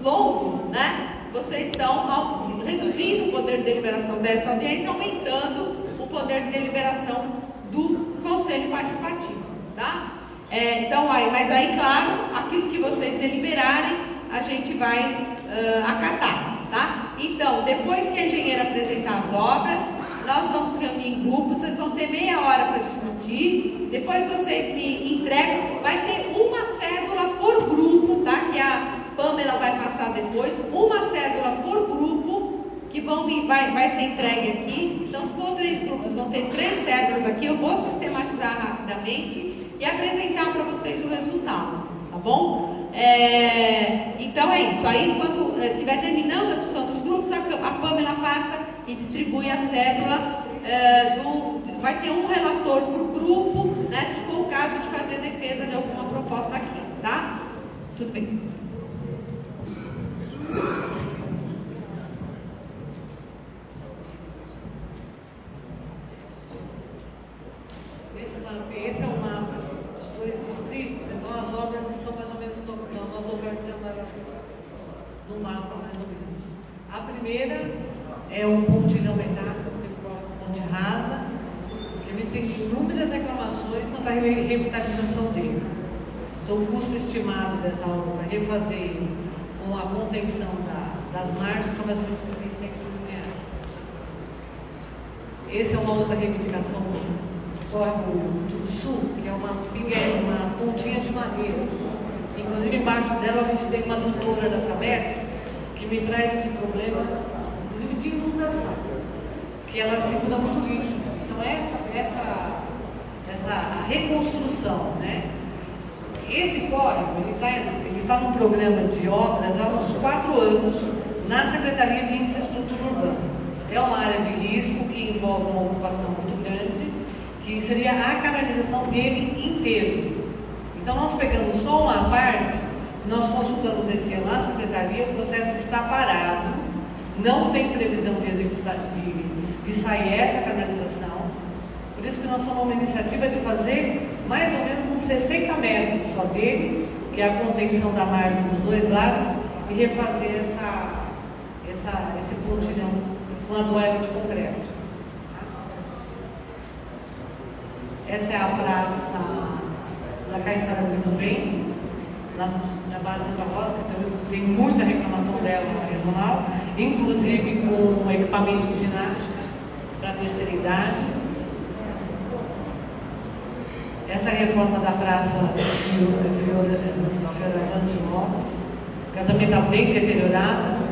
Speaker 5: longo, né, vocês estão reduzindo o poder de deliberação desta audiência, aumentando o poder de deliberação do Conselho Participativo, tá? Mas aí, claro, aquilo que vocês deliberarem, a gente vai acatar, tá? Então, depois que a engenheira apresentar as obras, nós vamos reunir em grupos, vocês vão ter meia hora para discutir, depois vocês me entregam, vai ter uma cédula por grupo, tá? Que a Pamela vai passar depois, uma cédula por grupo, que vai ser entregue aqui. Então, se for 3 grupos, vão ter 3 cédulas aqui, eu vou sistematizar rapidamente e apresentar para vocês o resultado, tá bom? Então é isso. Aí, quando estiver terminando a discussão dos grupos, a Pamela passa e distribui a cédula vai ter um relator por grupo, né, se for o caso de fazer defesa de alguma proposta aqui, tá? Tudo bem. no mapa mais ou menos. A primeira é o pontilhão metálico, ponte rasa, que a gente tem inúmeras reclamações quanto à revitalização dele. Então, o custo estimado dessa obra para refazer com a contenção das margens foi mais ou menos R$ 65 mil. Essa é uma outra reivindicação do Córrego do Sul, que é uma pontinha de madeira. Inclusive, embaixo dela, a gente tem uma doutora da Sabesp que me traz esse problema, inclusive de inundação, que ela segura muito lixo. Então, essa reconstrução, né? Esse córrego, ele está num programa de obras há uns 4 anos na Secretaria de Infraestrutura Urbana. É uma área de risco que envolve uma ocupação muito grande, que seria a canalização dele inteiro. Então, nós pegamos só uma parte, nós consultamos esse ano na Secretaria, o processo está parado, não tem previsão de sair essa canalização. Por isso que nós tomamos uma iniciativa de fazer mais ou menos uns 60 metros só dele, que é a contenção da margem dos 2 lados, e refazer esse pontilhão com a duela de concreto. Essa é a praça da Caiçara do Bem, na base de Santa Rosa, que tem muita reclamação dela na regional, inclusive com equipamento de ginástica para a terceira idade. Essa reforma da praça Fiorelândia de Lopes, que ela também está bem deteriorada.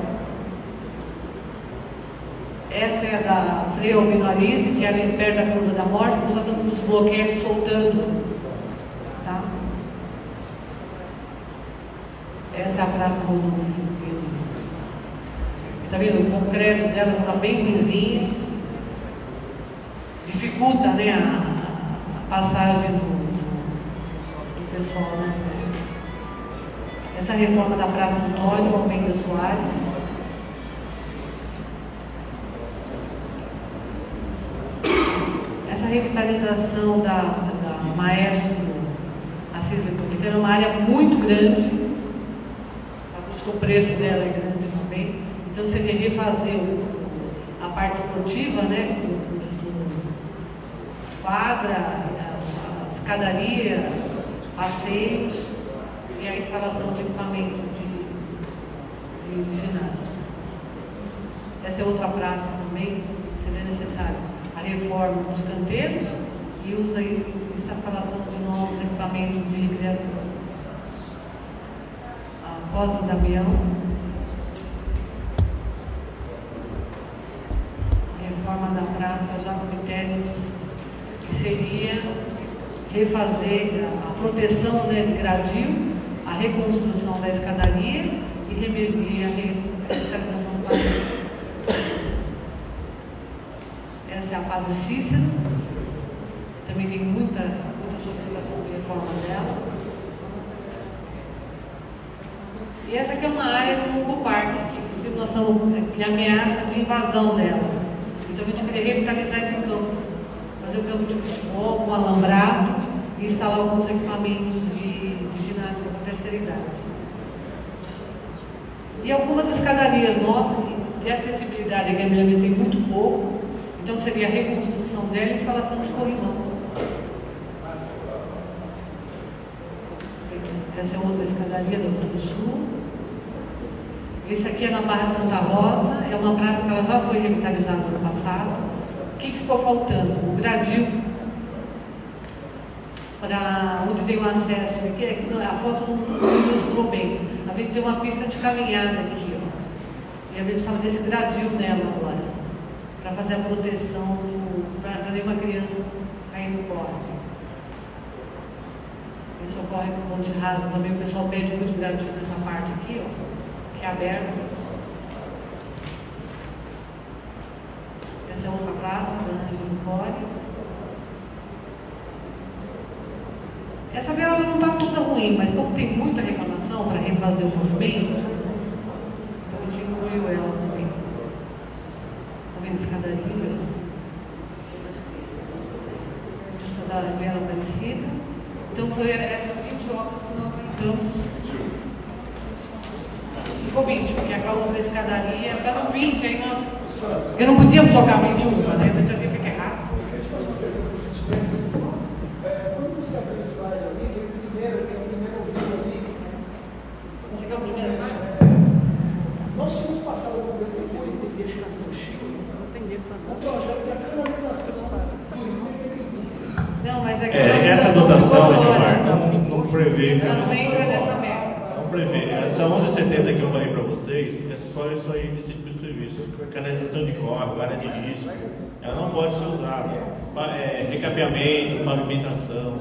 Speaker 5: Essa é a da Frei Albino Arise, que é ali perto da Curva da Morte, que nós estamos os bloqueios soltando. Tá? Essa é a praça Rodolfo. Está vendo? O concreto dela está bem lisinho. Dificulta, né, a passagem do pessoal na cidade. Essa reforma da Praça Antônio Almeida Soares. Essa revitalização da Maestro Assis Republicana é uma área muito grande, porque o preço dela é grande também. Então, seria refazer a parte esportiva, né? Quadra, escadaria, passeios e a instalação de equipamento de ginásio. Essa é outra praça também, seria necessário a reforma dos canteiros e usa aí a instalação de novos equipamentos de recreação. A Foz do Damião, a reforma da praça Jaco Teles, que seria refazer a proteção, né, de gradil, a reconstrução da escadaria e remedir a revitalização do passeio. Essa é a Padre Cícero, também tem muita solicitação de reforma dela. E essa aqui é uma área de um parque, que inclusive nós estamos que ameaça de invasão dela. Então a gente queria revitalizar esse campo, fazer o campo de futebol com alambrado e instalar alguns equipamentos de ginástica para a terceira idade. E algumas escadarias nossas, de acessibilidade aqui a minha tem muito pouco, então seria a reconstrução dela e instalação de corrimão. Essa é outra escadaria do Sul. Esse aqui é na Barra de Santa Rosa, é uma praça que ela já foi revitalizada no ano passado. O que ficou faltando? O gradil, para onde tem o acesso, a foto não ilustrou bem. A gente tem uma pista de caminhada aqui, ó. E a gente precisava desse gradil nela agora, para fazer a proteção, para nenhuma criança cair no córrego. Esse ocorre com o Monte Rasa também, o pessoal pede muito gradil nessa parte aqui, ó, que é aberta. Essa é outra praça, da Ângelo Core. Essa vela não está toda ruim, mas como tem muita reclamação para refazer o movimento, então diminuiu ela também. Está vendo a escadaria? Essa da vela Aparecida. Então foi essas 20 obras que nós aplicamos. Ficou 20. porque a outra escadaria era 20, aí nós. Porque não podíamos jogar 21, né? A gente fica errado.
Speaker 9: Quando você abre o slide ali, vem o primeiro, que é o primeiro vídeo ali.
Speaker 5: Você quer o primeiro?
Speaker 9: Nós tínhamos passado por o entender no Chile, um projeto de canalização do rio Estepinice.
Speaker 5: Não, mas aqui
Speaker 2: essa dotação, Edmar, não prevê.
Speaker 5: Não entra nessa meta.
Speaker 2: Não prevê. Essa 1170 que eu falei para vocês é só isso aí desse tipo de serviço. Canalização de córrego, área de risco, ela não pode ser usada. Recapeamento, pavimentação.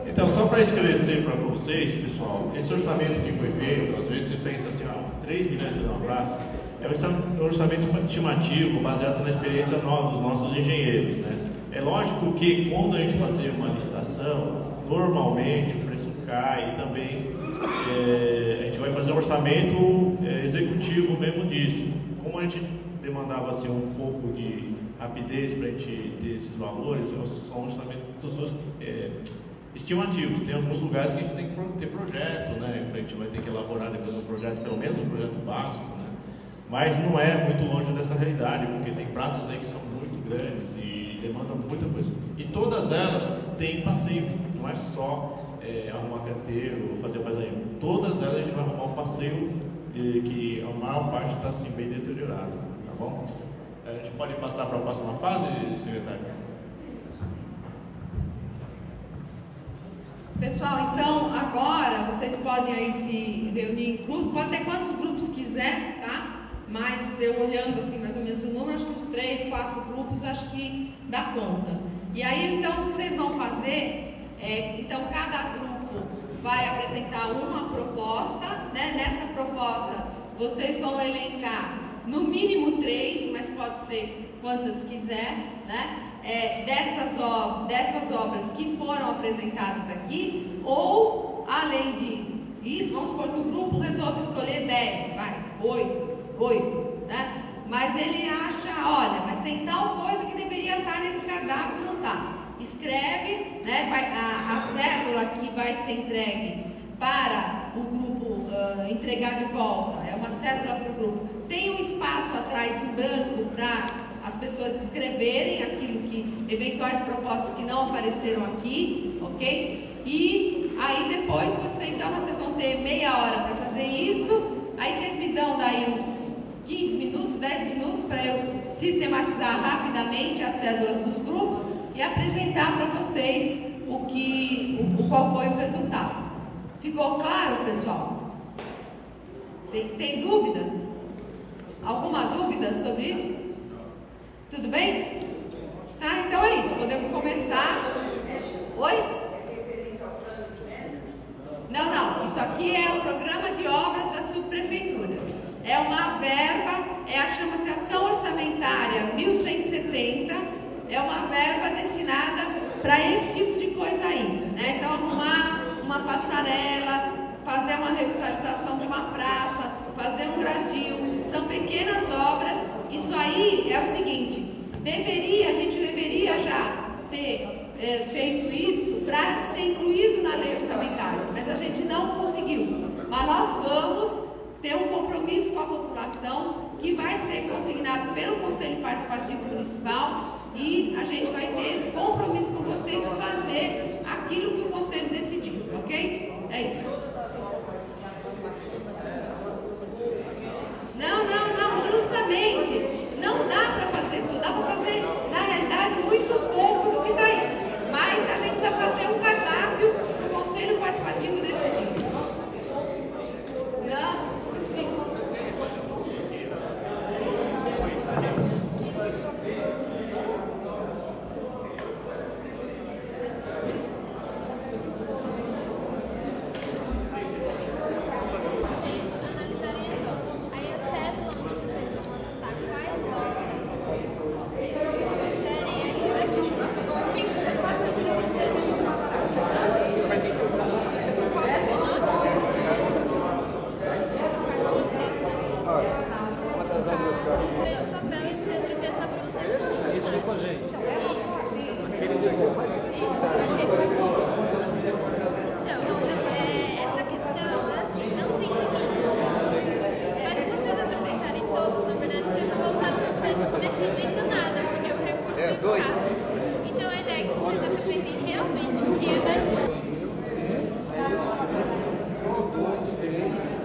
Speaker 2: Então, só para esclarecer para vocês, pessoal, esse orçamento que foi feito, às vezes você pensa assim, 3 milhões de uma praça, é um orçamento estimativo, baseado na experiência nova dos nossos engenheiros, né? É lógico que quando a gente fazer uma licitação, normalmente o preço cai e também a gente vai fazer um orçamento executivo mesmo disso. Como a gente demandava assim, um pouco de rapidez para a gente ter esses valores, são orçamentos estimativos. Tem alguns lugares que a gente tem que ter projeto, né? A gente vai ter que elaborar depois um projeto, pelo menos um projeto básico, né? Mas não é muito longe dessa realidade, porque tem praças aí que são muito grandes e demandam muita coisa. E todas elas têm passeio, não é só arrumar canteiro, fazer paisagem. Todas elas a gente vai arrumar um passeio que a maior parte está assim, bem deteriorado, tá bom? A gente pode passar para a próxima fase, secretário?
Speaker 5: Pessoal, então agora vocês podem aí se reunir em grupos, pode ter quantos grupos quiser, tá? Mas eu olhando assim mais ou menos o número, acho que uns 3, 4 grupos, acho que dá conta. E aí então o que vocês vão fazer então cada grupo vai apresentar uma proposta, né? Nessa proposta vocês vão elencar no mínimo 3, mas pode ser quantas quiser, né? Dessas obras que foram apresentadas aqui, ou além disso, vamos supor que o grupo resolve escolher 10, 8, né? Mas ele acha, olha, mas tem tal coisa que deveria estar nesse cardápio e não está. Escreve, né? A cédula que vai ser entregue para o grupo entregar de volta, é uma cédula para o grupo. Tem um espaço atrás em branco para as pessoas escreverem aquilo que, eventuais propostas que não apareceram aqui, ok? E aí depois vocês vão ter meia hora para fazer isso, aí vocês me dão daí uns 15 minutos, 10 minutos para eu sistematizar rapidamente as cédulas dos grupos e apresentar para vocês qual foi o resultado. Ficou claro, pessoal? Tem dúvida? Alguma dúvida sobre isso? Tudo bem? Tá, então é isso. Podemos começar. Oi? Não. Isso aqui é o programa de obras das subprefeituras. É uma verba, chama-se Ação Orçamentária 1170. É uma verba destinada para esse tipo de coisa aí, né? Então, arrumar uma passarela, fazer uma revitalização de uma praça, fazer um gradil, são pequenas obras. Isso aí é o seguinte, a gente deveria já ter feito isso para ser incluído na lei orçamentária, mas a gente não conseguiu. Mas nós vamos ter um compromisso com a população que vai ser consignado pelo Conselho Participativo Municipal e a gente vai ter esse compromisso com vocês de fazer aquilo que o Conselho decidiu, ok? É isso. Não, justamente, não dá para fazer tudo, dá para fazer, na realidade, muito pouco do que está aí. Mas a gente vai fazer um cardápio que o Conselho Participativo decidiu. Não, sim.
Speaker 10: Essa questão, assim, não tem que pedindo nada, porque o recurso é escasso. Então a ideia é que vocês apresentem realmente o que é mais bom.
Speaker 9: 2, 3.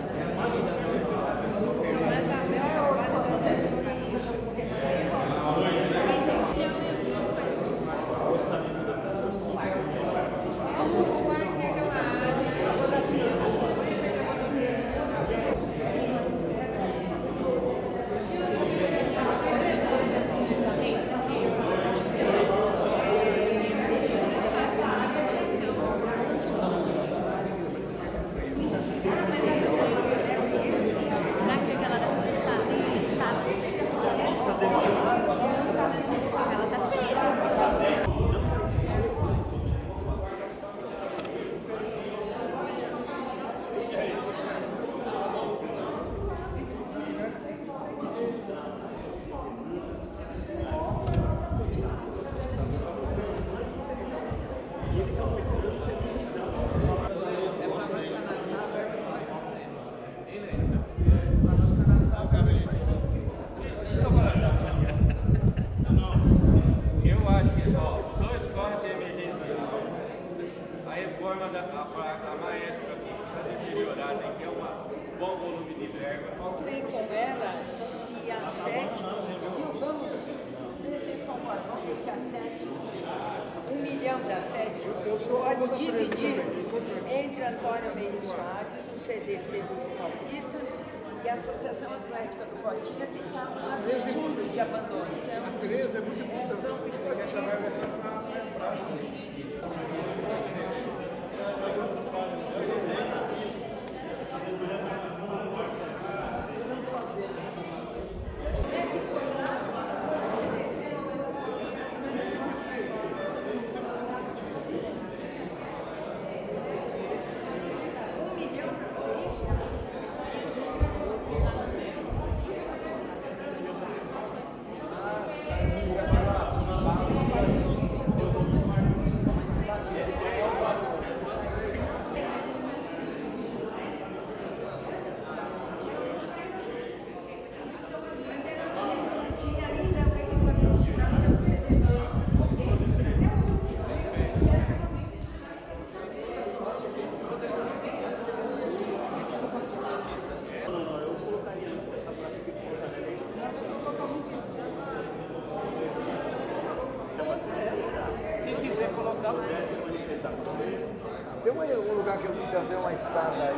Speaker 11: Tem um lugar que eu quis fazer uma escada aí.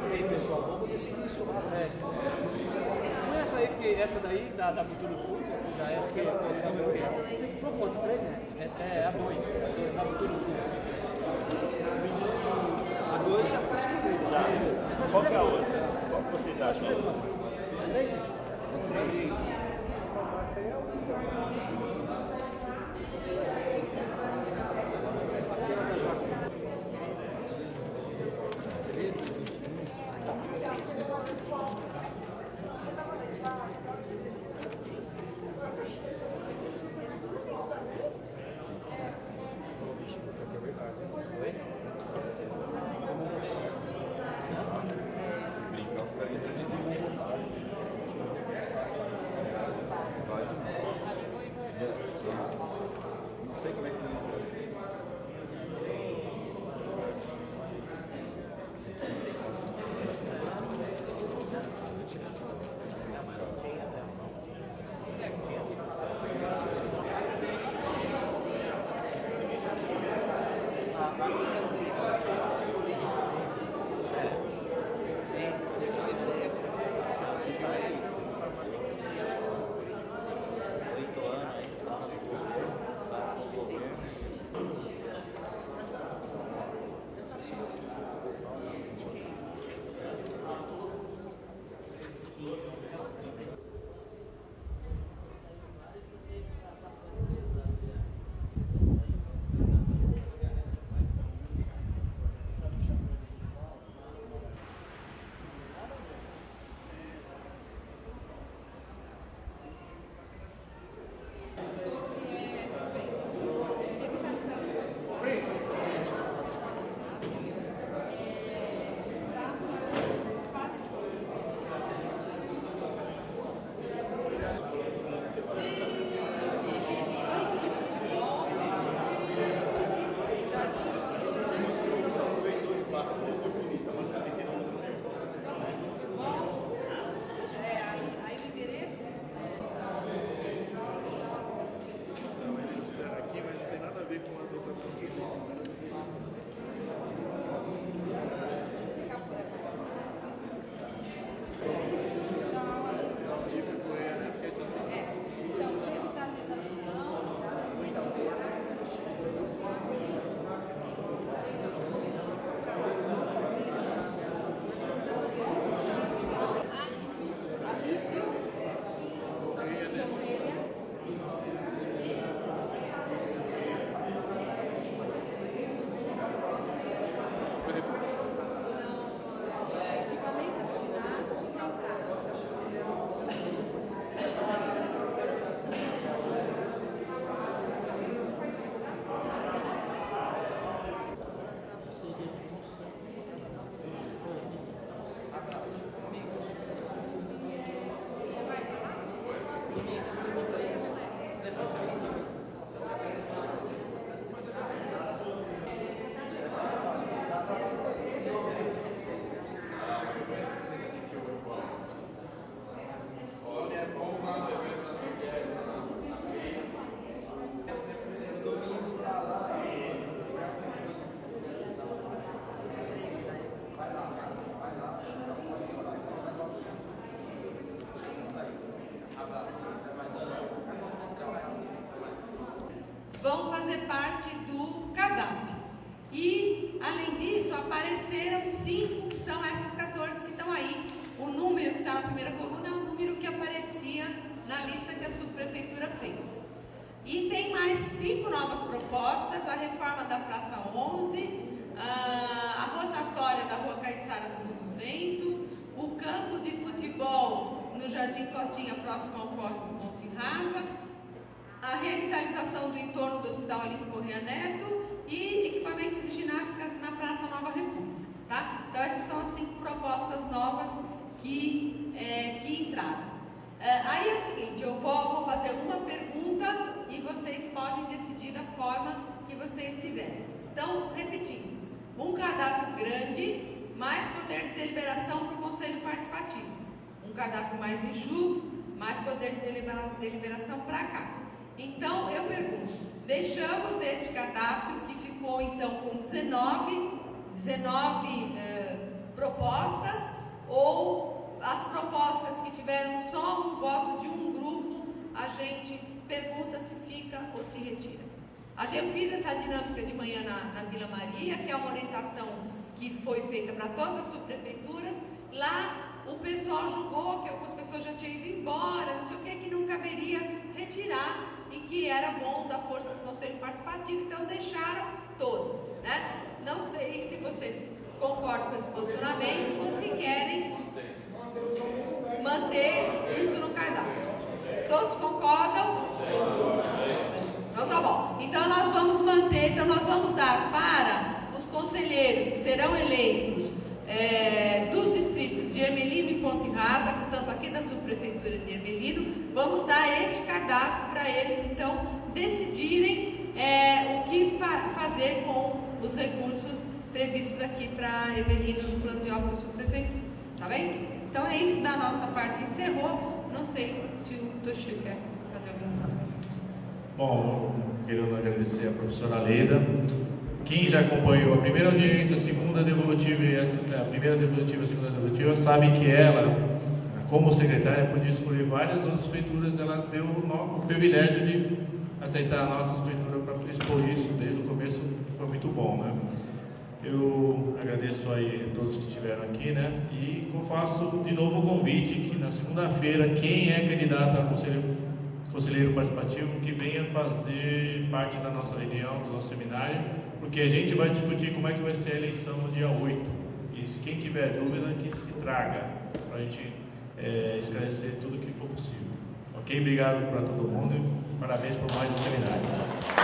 Speaker 11: E aí, pessoal, vamos decidir isso lá.
Speaker 12: Não é essa aí, porque essa daí, da Futuro Sul, já é essa que tem que propor 3, né? É a 2, da Futuro Sul.
Speaker 11: A 2 já faz comigo.
Speaker 13: Qual que é a outra? Qual que vocês acham?
Speaker 12: A 3?
Speaker 11: A 3.
Speaker 5: parte do cardápio. E, além disso, apareceram 5, que são essas 14 que estão aí. O número que está na primeira coluna é o número que aparecia na lista que a subprefeitura fez. E tem mais 5 novas propostas: a reforma da Praça 11, a rotatória da Rua Caiçara do Rio do Vento, o campo de futebol no Jardim Cotinha, próximo ao Córrego Monte Rasa, a revitalização do entorno do Hospital Olímpio Corrêa Neto e equipamentos de ginásticas na Praça Nova República. Tá? Então essas são as 5 propostas novas que entraram. Aí é o seguinte, eu vou fazer uma pergunta e vocês podem decidir da forma que vocês quiserem. Então, repetindo, um cardápio grande, mais poder de deliberação para o Conselho Participativo. Um cardápio mais enxuto, mais poder de deliberação para cá. Então, eu pergunto, deixamos este cardápio que ficou então com 19 propostas, ou as propostas que tiveram só um voto de um grupo, a gente pergunta se fica ou se retira. Eu fiz essa dinâmica de manhã na Vila Maria, que é uma orientação que foi feita para todas as subprefeituras. Lá o pessoal julgou que algumas pessoas já tinham ido embora, não sei o que não caberia retirar e que era bom dar força para o Conselho Participativo, então deixaram todas, né? Não sei se vocês concordam com esse posicionamento ou se querem manter isso no cardápio. Todos concordam? Então tá bom. Então nós vamos manter, nós vamos dar para os conselheiros que serão eleitos dos distritos de Ermelino e Ponte Rasa, portanto aqui da subprefeitura de Ermelino, vamos dar este cardápio para eles então decidirem o que fazer com os recursos previstos aqui para Ermelino no plano de obras das subprefeituras, tá bem? Então é isso, da nossa parte encerrou. Não sei se o Toshio quer fazer alguma coisa.
Speaker 2: Bom, querendo agradecer a professora Leda. Quem já acompanhou a primeira audiência, a segunda devolutiva e a primeira devolutiva e a segunda devolutiva, sabe que ela, como secretária, podia escolher várias outras prefeituras. Ela deu o privilégio de aceitar a nossa prefeitura para expor isso desde o começo. Foi muito bom, né? Eu agradeço aí a todos que estiveram aqui, né? E faço de novo o convite que na segunda-feira, quem é candidato a conselheiro participativo, que venha fazer parte da nossa reunião, do nosso seminário, porque a gente vai discutir como é que vai ser a eleição no dia 8. E se quem tiver dúvida, que se traga, para a gente esclarecer tudo o que for possível. Ok? Obrigado para todo mundo e parabéns por mais um seminário.